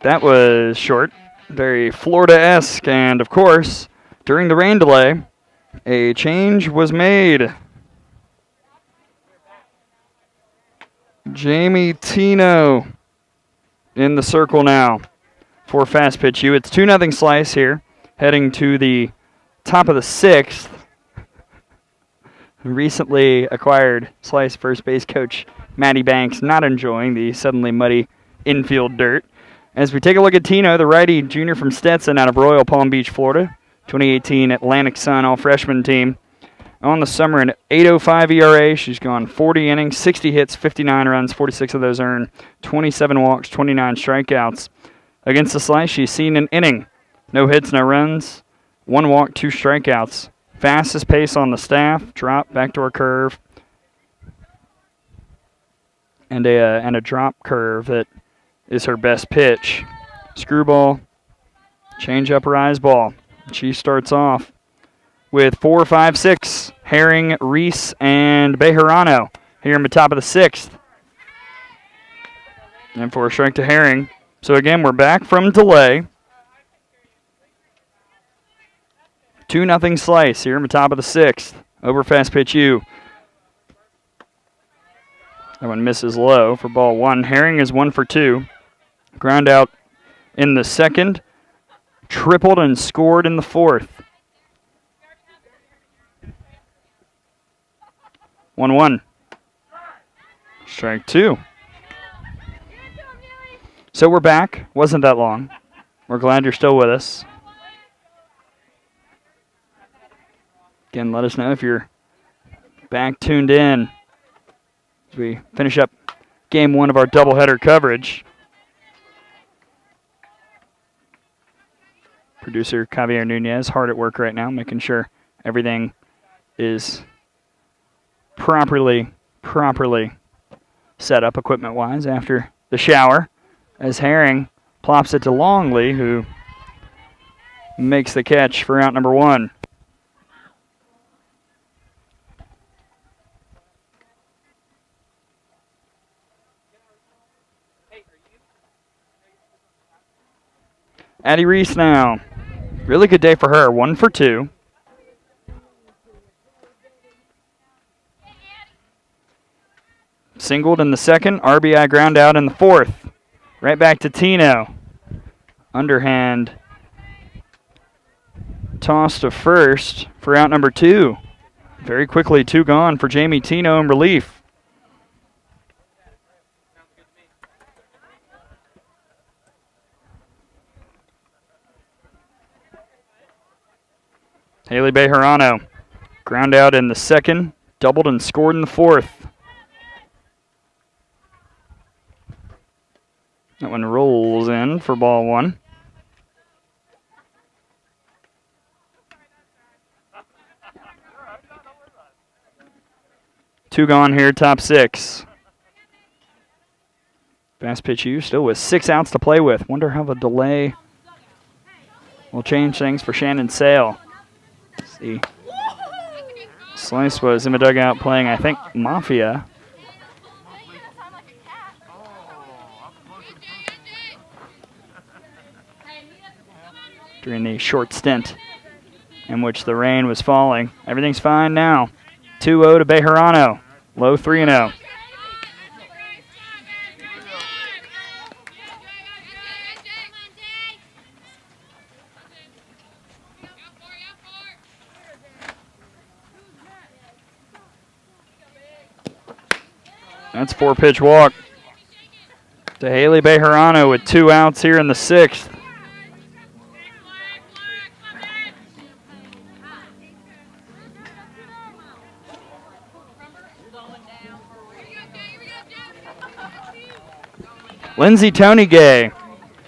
[SPEAKER 1] That was short, very Florida-esque, and of course, during the rain delay, a change was made. Jamie Tino in the circle now for Fastpitch U. It's 2-0 Slice here, heading to the top of the 6th. Recently acquired Slice first base coach Matty Banks not enjoying the suddenly muddy infield dirt. As we take a look at Tino, the righty junior from Stetson out of Royal Palm Beach, Florida, 2018 Atlantic Sun all-freshman team. On the summer, an 8.05 ERA. She's gone 40 innings, 60 hits, 59 runs, 46 of those earned, 27 walks, 29 strikeouts. Against the Slice, she's seen an inning. No hits, no runs, 1 walk, 2 strikeouts. Fastest pace on the staff, drop, backdoor curve, and a drop curve that is her best pitch. Screwball, change-up, rise ball. She starts off with 4, 5, 6. Herring, Reese, and Bejarano here in the top of the 6th. And for a strike to Herring. So again, we're back from delay. 2-0 Slice here in the top of the 6th over Fastpitch U. That one misses low for ball 1. Herring is 1 for 2. Ground out in the 2nd. Tripled and scored in the 4th. 1-1. Strike 2. So we're back. Wasn't that long. We're glad you're still with us. Again, let us know if you're back tuned in as we finish up game 1 of our doubleheader coverage. Producer Javier Nunez hard at work right now, making sure everything is properly set up equipment-wise after the shower, as Herring plops it to Longley, who makes the catch for out number 1. Addie Reese now. Really good day for her. 1 for 2. Singled in the 2nd. RBI ground out in the 4th. Right back to Tino. Underhand toss to first for out number 2. Very quickly, 2 gone for Jamie Tino in relief. Haley Bejarano, ground out in the 2nd, doubled and scored in the 4th. That one rolls in for ball 1. Two gone here, top 6. Fastpitch U still with 6 outs to play with. Wonder how the delay will change things for Shannon Sale. See, Slice was in the dugout playing, I think, Mafia. During the short stint in which the rain was falling. Everything's fine now. 2-0 to Bejarano. Low 3-0. That's 4-pitch walk to Haley Bejarano with 2 outs here in the 6th. Lindsay Tonygay,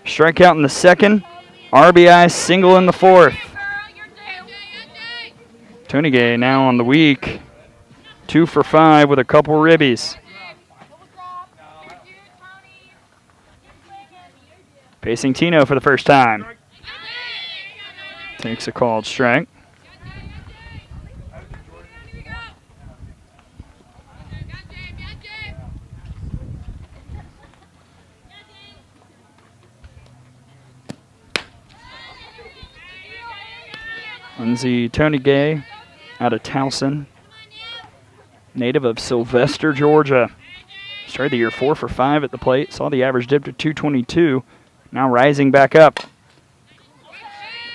[SPEAKER 1] strikeout in the 2nd, RBI single in the 4th. Tonygay now on the week, 2 for 5 with a couple ribbies. Facing Tino for the first time. Takes a called strike. Lindsay Tony Gay out of Towson, native of Sylvester, Georgia. Started the year 4 for 5 at the plate. Saw the average dip to 222. Now rising back up.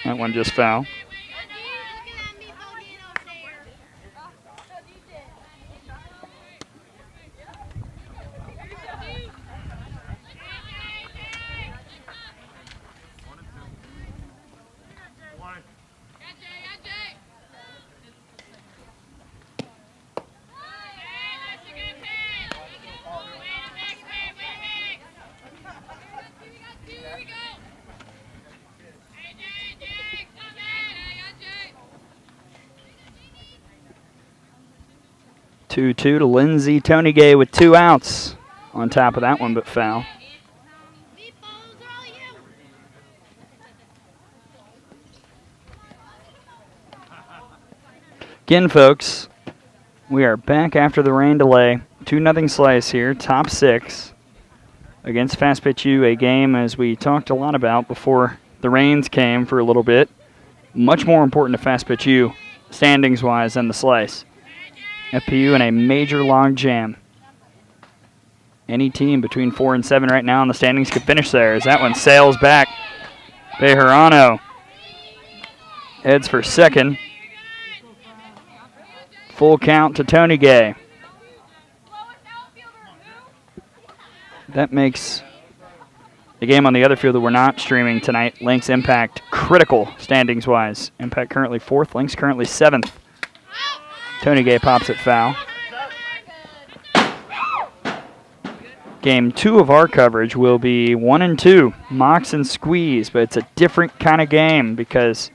[SPEAKER 1] That one just foul. Two to Lindsay Tony Gay with 2 outs. On top of that one, but foul. Again, folks, we are back after the rain delay. 2-0 slice here, top 6 against Fastpitch U, a game as we talked a lot about before the rains came for a little bit. Much more important to Fastpitch U, standings-wise, than the slice. FPU in a major log jam. Any team between 4 and 7 right now in the standings could finish there as that one sails back. Bejarano heads for second. Full count to Tony Gay. That makes the game on the other field that we're not streaming tonight, Lynx Impact, critical standings-wise. Impact currently 4th, Lynx currently 7th. Tony Gay pops it foul. Game 2 of our coverage will be 1 and 2, Mox and Squeeze, but it's a different kind of game because,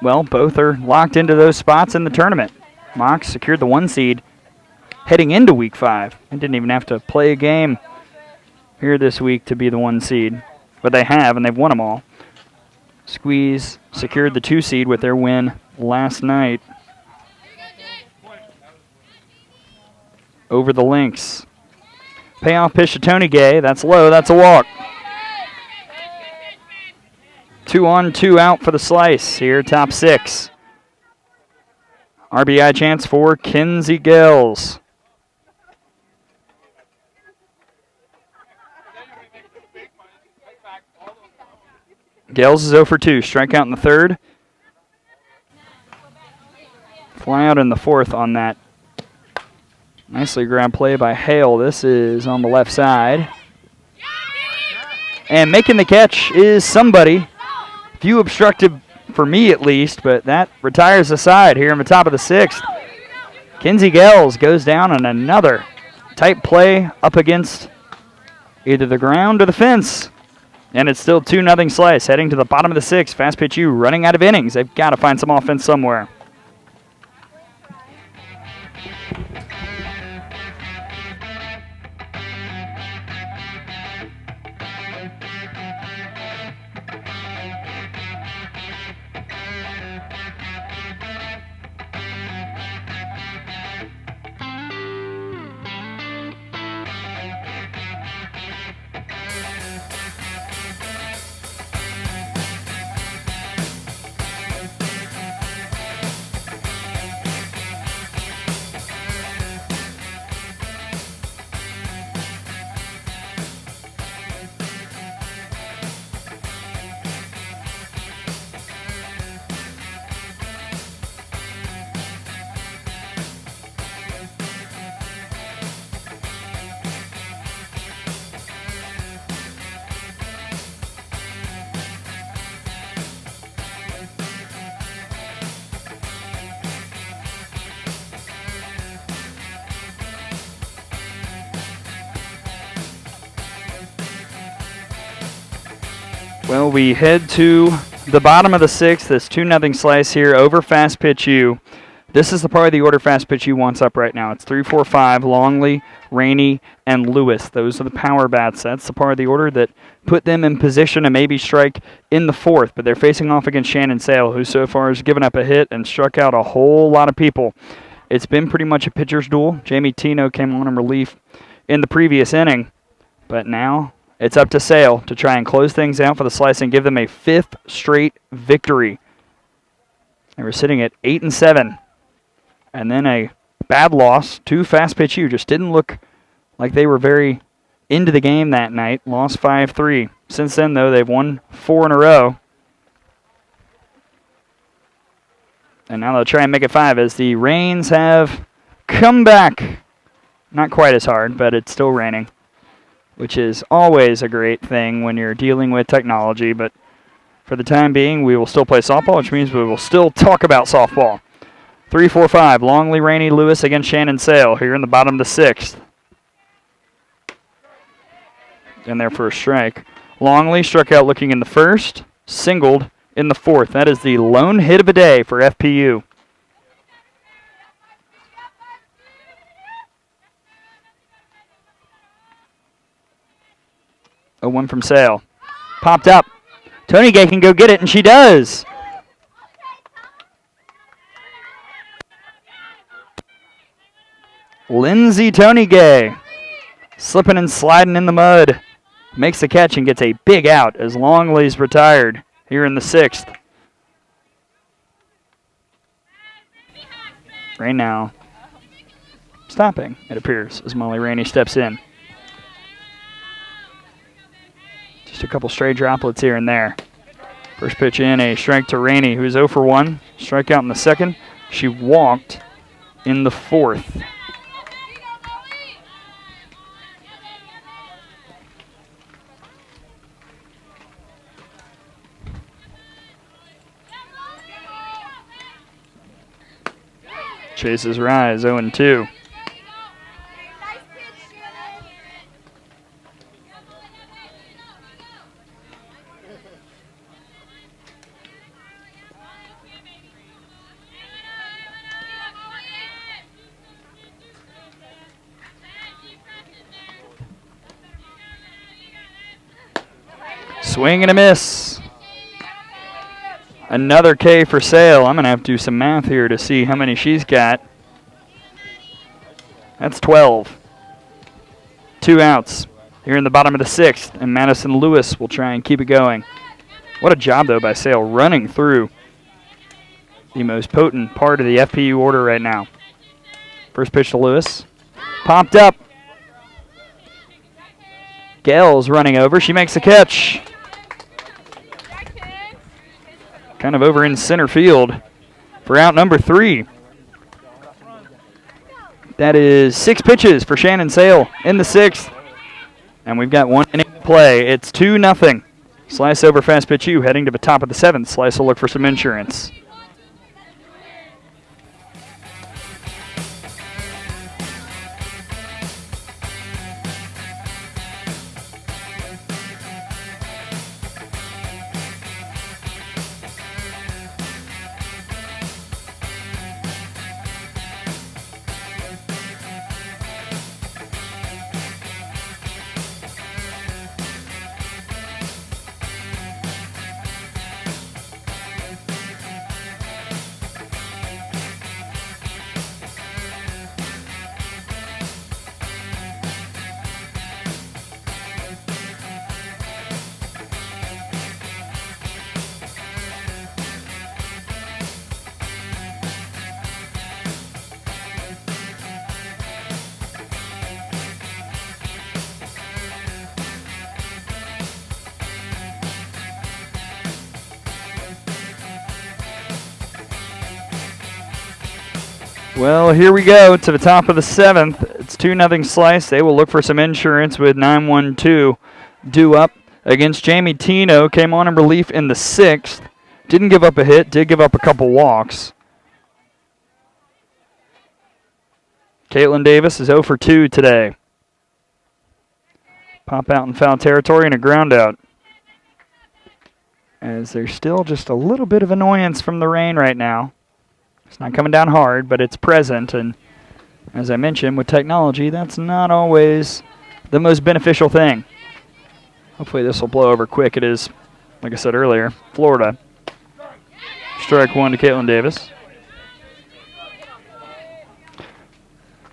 [SPEAKER 1] well, both are locked into those spots in the tournament. Mox secured the 1 seed heading into week 5 and didn't even have to play a game here this week to be the 1 seed, but they have, and they've won them all. Squeeze secured the 2 seed with their win last night over the Lynx. Payoff pitch to Tony Gay. That's low. That's a walk. 2 on, 2 out for the slice here, top 6. RBI chance for Kinsey Gales. Gales is 0 for 2. Strikeout in the 3rd. Fly out in the 4th on that. Nicely grabbed play by Hale. This is on the left side. And making the catch is somebody. Few obstructive for me at least, but that retires the side here in the top of the 6th. Kinsey Gales goes down on another tight play up against either the ground or the fence. And it's still 2-0 slice heading to the bottom of the 6th. Fastpitch U running out of innings. They've got to find some offense somewhere. Well, we head to the bottom of the 6th, this 2-0 slice here over Fastpitch U. This is the part of the order Fastpitch U wants up right now. It's 3, 4, 5, Longley, Rainey, and Lewis. Those are the power bats. That's the part of the order that put them in position to maybe strike in the 4th. But they're facing off against Shannon Sale, who so far has given up a hit and struck out a whole lot of people. It's been pretty much a pitcher's duel. Jamie Tino came on in relief in the previous inning. But now it's up to Sale to try and close things out for the Slice and give them a 5th straight victory. They were sitting at 8-7. And then a bad loss to Fastpitch U. Just didn't look like they were very into the game that night. Lost 5-3. Since then, though, they've won 4 in a row. And now they'll try and make it 5 as the rains have come back. Not quite as hard, but it's still raining, which is always a great thing when you're dealing with technology. But for the time being, we will still play softball, which means we will still talk about softball. 3, 4, 5, Longley, Rainey, Lewis against Shannon Sale here in the bottom of the 6th. And their first strike. Longley struck out looking in the 1st, singled in the 4th. That is the lone hit of the day for FPU. A 1 from Sale. Popped up. Tony Gay can go get it, and she does. Lindsay Tony Gay, slipping and sliding in the mud, makes the catch and gets a big out as Longley's retired here in the 6th. Right now, stopping, it appears, as Molly Rainey steps in. Just a couple stray droplets here and there. First pitch in, a strike to Rainey, who's 0 for 1. Strikeout in the 2nd. She walked in the 4th. Chases rise, 0-2. Swing and a miss. Another K for Sale. I'm going to have to do some math here to see how many she's got. That's 12. 2 outs here in the bottom of the 6th, and Madison Lewis will try and keep it going. What a job, though, by Sale running through the most potent part of the FPU order right now. First pitch to Lewis. Popped up. Gale's running over. She makes the catch. Kind of over in center field for out number 3. That is 6 pitches for Shannon Sale in the 6th. And we've got 1 inning to play. It's 2-0. Slice over Fastpitch U heading to the top of the 7th. Slice will look for some insurance. Well, here we go to the top of the 7th. It's 2-0 Slice. They will look for some insurance with 9-1-2 due up against Jamie Tino. Came on in relief in the 6th. Didn't give up a hit. Did give up a couple walks. Caitlin Davis is 0 for 2 today. Pop out in foul territory and a ground out. As there's still just a little bit of annoyance from the rain right now. It's not coming down hard, but it's present. And as I mentioned, with technology, that's not always the most beneficial thing. Hopefully this will blow over quick. It is, like I said earlier, Florida. Strike one to Caitlin Davis.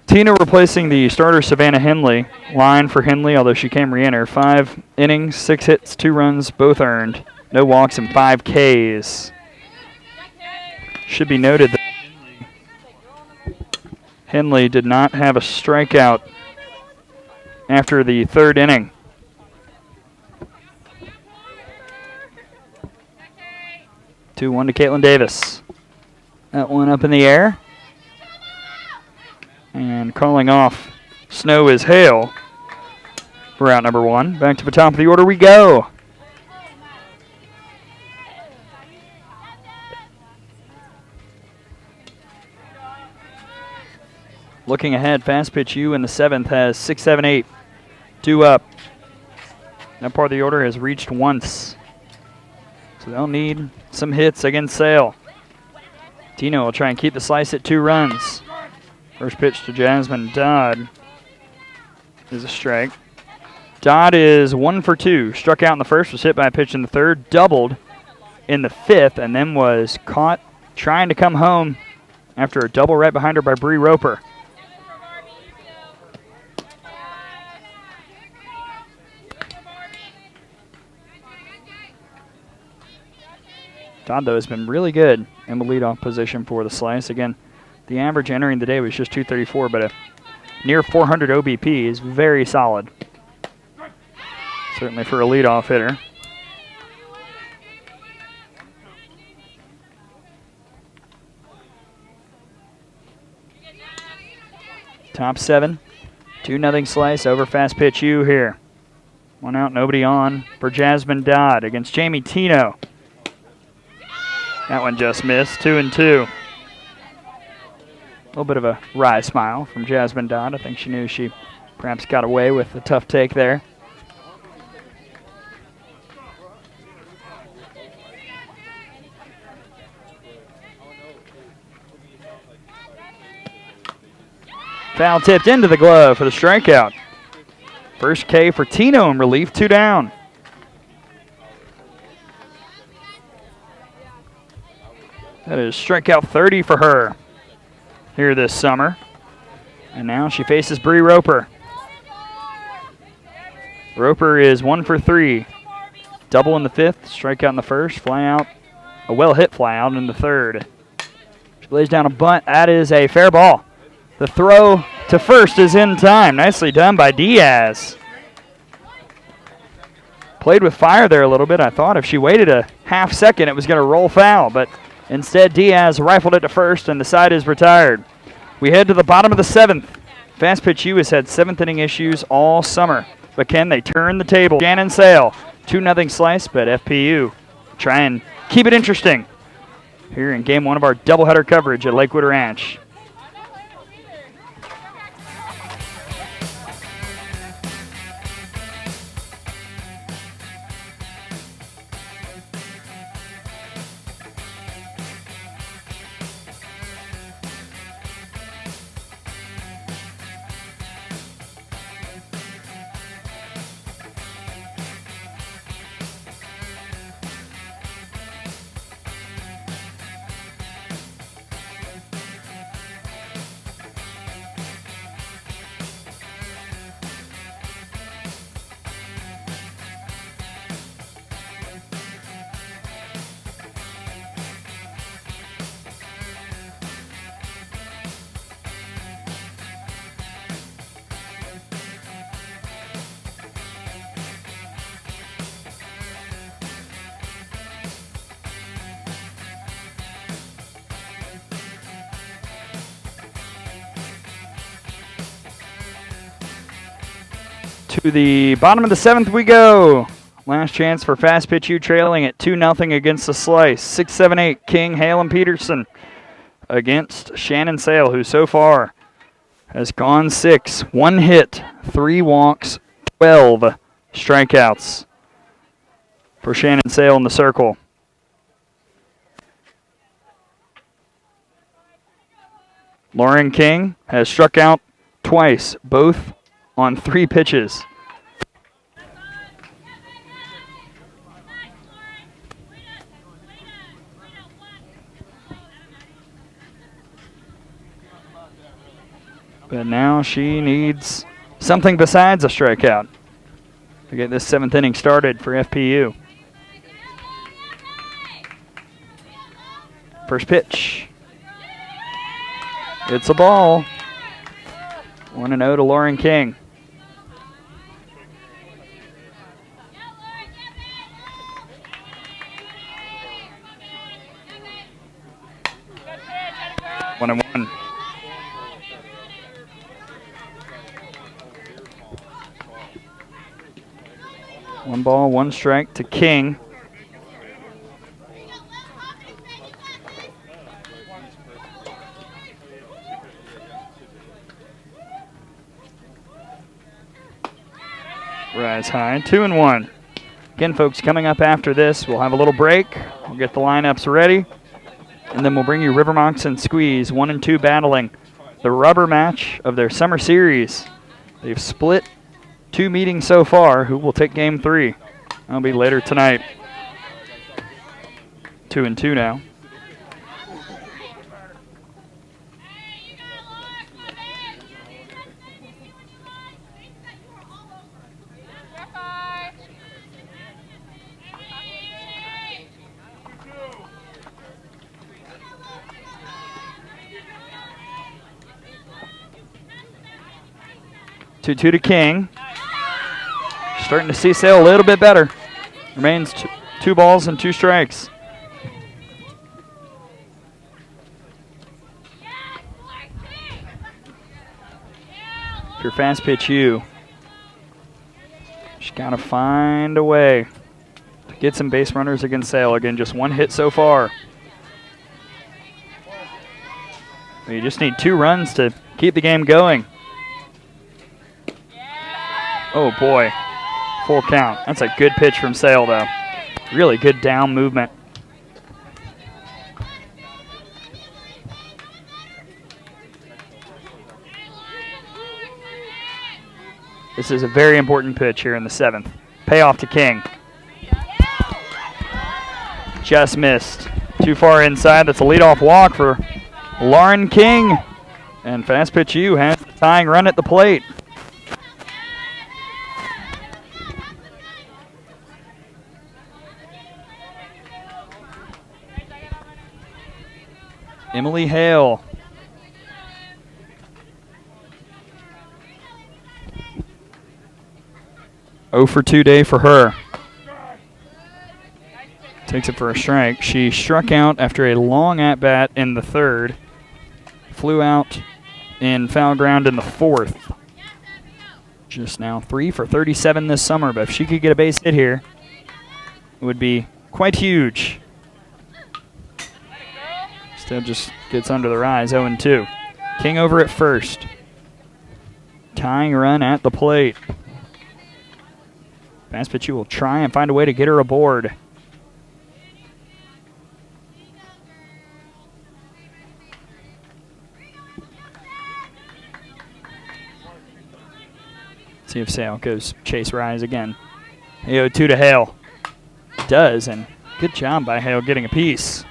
[SPEAKER 1] Tina replacing the starter Savannah Henley. Line for Henley, although she can re-enter. 5 innings, 6 hits, 2 runs, both earned. No walks and 5 Ks. Should be noted that Henley did not have a strikeout after the 3rd inning. Two 1 to Caitlin Davis. That one up in the air. And calling off Snow is Hale for out number 1. Back to the top of the order we go. Looking ahead, Fastpitch U in the 7th has 6, 7, 8. 2 up. That part of the order has reached once. So they'll need some hits against Sale. Tino will try and keep the slice at 2 runs. First pitch to Jasmine Dodd is a strike. Dodd is 1 for 2. Struck out in the 1st, was hit by a pitch in the 3rd, doubled in the 5th, and then was caught trying to come home after a double right behind her by Bree Roper. Dodd, though, has been really good in the leadoff position for the slice. Again, the average entering the day was just 234, but a near 400 OBP is very solid. Certainly for a leadoff hitter. Top 7, 2-0 slice over Fastpitch U here. 1 out, nobody on for Jasmine Dodd against Jamie Tino. That one just missed, 2-2. A little bit of a wry smile from Jasmine Dodd. I think she knew she perhaps got away with a tough take there. Foul tipped into the glove for the strikeout. First K for Tino in relief, 2 down. That is strikeout 30 for her here this summer. And now she faces Bree Roper. Roper is 1 for 3. Double in the 5th, strikeout in the 1st, fly out, a well-hit fly out in the 3rd. She lays down a bunt. That is a fair ball. The throw to first is in time. Nicely done by Diaz. Played with fire there a little bit. I thought if she waited a half second, it was going to roll foul, but instead, Diaz rifled it to first, and the side is retired. We head to the bottom of the 7th. Fastpitch U has had 7th inning issues all summer, but can they turn the table? Shannon Sale, 2-0 slice, but FPU try and keep it interesting here in Game 1 of our doubleheader coverage at Lakewood Ranch. To the bottom of the 7th we go. Last chance for Fastpitch U trailing at 2-0 against the slice. 6, 7, 8, King, Hale, and Peterson against Shannon Sale, who so far has gone 6. 1 hit, 3 walks, 12 strikeouts for Shannon Sale in the circle. Lauren King has struck out twice, both on 3 pitches. But now she needs something besides a strikeout to get this 7th inning started for FPU. First pitch. It's a ball. 1-0 to Lauren King. One and one. One ball, one strike to King. Rise high, 2-1. Again, folks, coming up after this, we'll have a little break. We'll get the lineups ready, and then we'll bring you River Monks and Squeeze, 1 and 2 battling the rubber match of their summer series. They've split 2 meetings so far. Who will take game 3? That'll be later tonight. 2-2 now. Two to King. Starting to see Sale a little bit better. Remains 2 balls and 2 strikes. If you're fast pitch, you just gotta find a way to get some base runners against Sale. Again, just 1 hit so far. But you just need 2 runs to keep the game going. Oh boy, full count. That's a good pitch from Sale though. Really good down movement. This is a very important pitch here in the 7th. Payoff to King. Just missed. Too far inside. That's a leadoff walk for Lauren King. And Fast Pitch U has the tying run at the plate. Emily Hale. Oh for 2 day for her. Takes it for a strike. She struck out after a long at-bat in the 3rd. Flew out in foul ground in the 4th. Just now 3 for 37 this summer, but if she could get a base hit here, it would be quite huge. Instead just gets under the rise, 0-2. King over at first. Tying run at the plate. Fast Pitch will try and find a way to get her aboard. See if Sale goes chase rise again. 0-2 to Hale. Does, and good job by Hale getting a piece.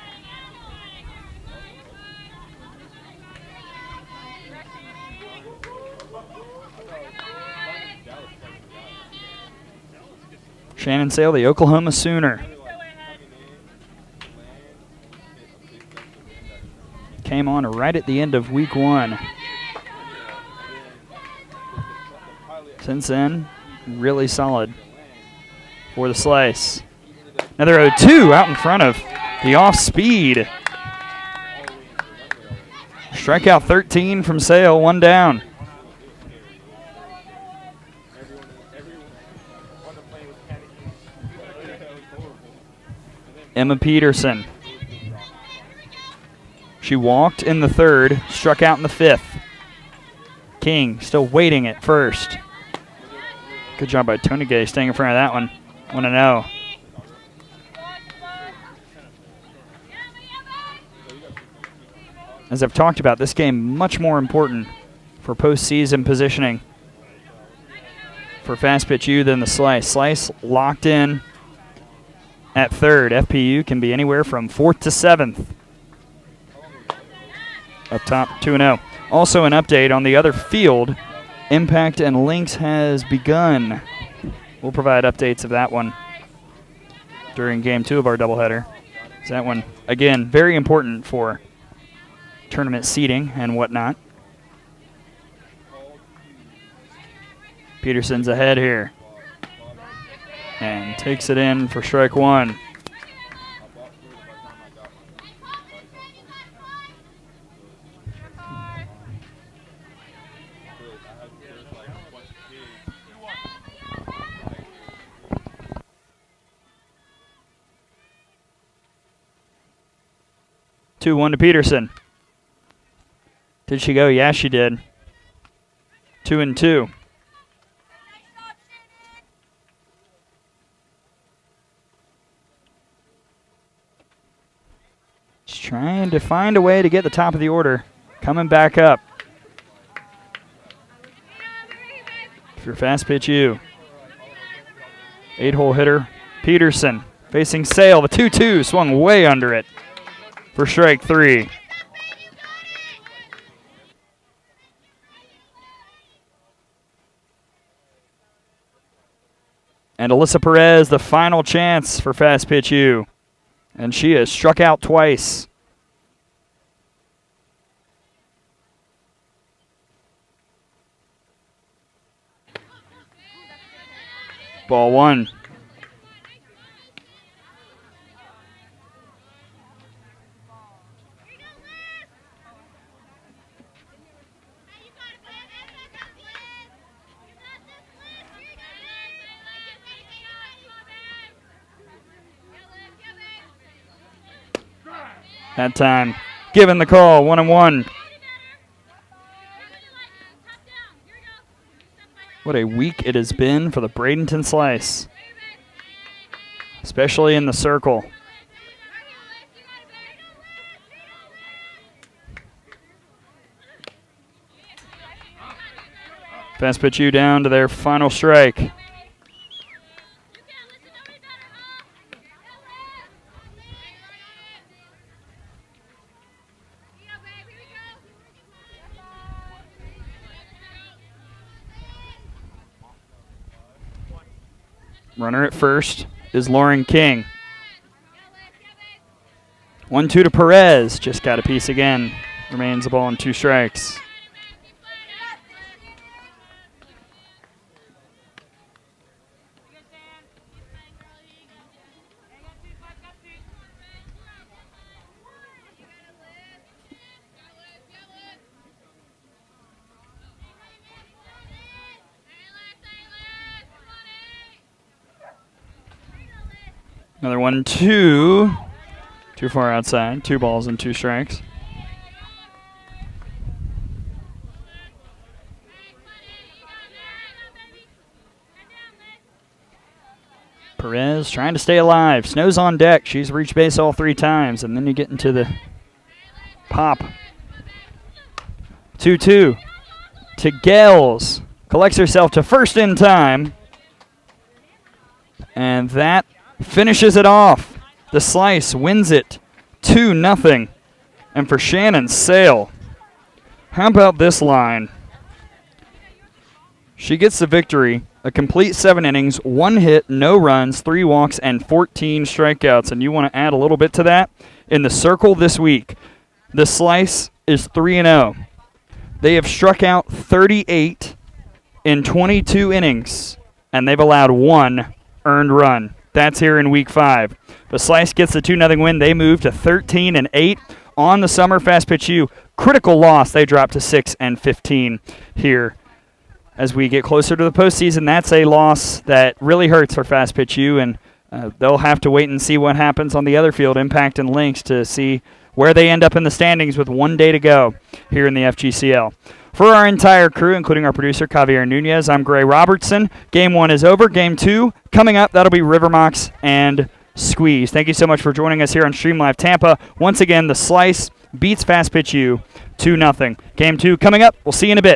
[SPEAKER 1] Shannon Sale, the Oklahoma Sooner. Came on right at the end of week 1. Since then, really solid for the slice. Another 0-2 out in front of the off speed. Strikeout 13 from Sale, 1 down. Emma Peterson. She walked in the 3rd, struck out in the 5th. King still waiting at first. Good job by Tony Gay staying in front of that one. 1-0. as I've talked about, this game much more important for postseason positioning for Fastpitch U than the Slice. Slice locked in at third. FPU can be anywhere from 4th to 7th. Up top, 2-0. Also an update on the other field. Impact and Lynx has begun. We'll provide updates of that one during Game 2 of our doubleheader. So that one, again, very important for tournament seeding and whatnot. Peterson's ahead here and takes it in for strike one. Two, 1 to Peterson. Did she go? Yeah, she did. 2-2. Just trying to find a way to get the top of the order. Coming back up. For Fastpitch U. 8-hole hitter, Peterson. Facing Sale. The 2-2 swung way under it for strike 3. And Alyssa Perez, the final chance for Fastpitch U. And she has struck out twice. Ball 1. That time, given the call, 1-1. What a week it has been for the Bradenton Slice, especially in the circle. Fastpitch U down to their final strike. Runner at first is Lauren King. 1-2 to Perez. Just got a piece again. Remains the ball in 2 strikes. Another 1-2. Too far outside. 2 balls and 2 strikes. Perez trying to stay alive. Snow's on deck. She's reached base all 3 times. And then you get into the pop. 2-2 to Gales. Collects herself to first in time. And that finishes it off. The Slice wins it 2-0. And for Shannon Sale, how about this line? She gets the victory. A complete 7 innings, 1 hit, no runs, 3 walks, and 14 strikeouts. And you want to add a little bit to that? In the circle this week, the Slice is 3-0. They have struck out 38 in 22 innings, and they've allowed 1 earned run. That's here in week 5. The Slice gets the 2-0 win. They move to 13-8 on the summer. Fastpitch U, critical loss. They drop to 6-15 here. As we get closer to the postseason, that's a loss that really hurts for Fastpitch U, and they'll have to wait and see what happens on the other field, Impact and Lynx, to see where they end up in the standings with 1 day to go here in the FGCL. For our entire crew, including our producer, Javier Nunez, I'm Gray Robertson. Game 1 is over. Game 2 coming up. That'll be Rivermox and Squeeze. Thank you so much for joining us here on Stream Live Tampa. Once again, the Slice beats Fastpitch U 2-0. Game 2 coming up. We'll see you in a bit.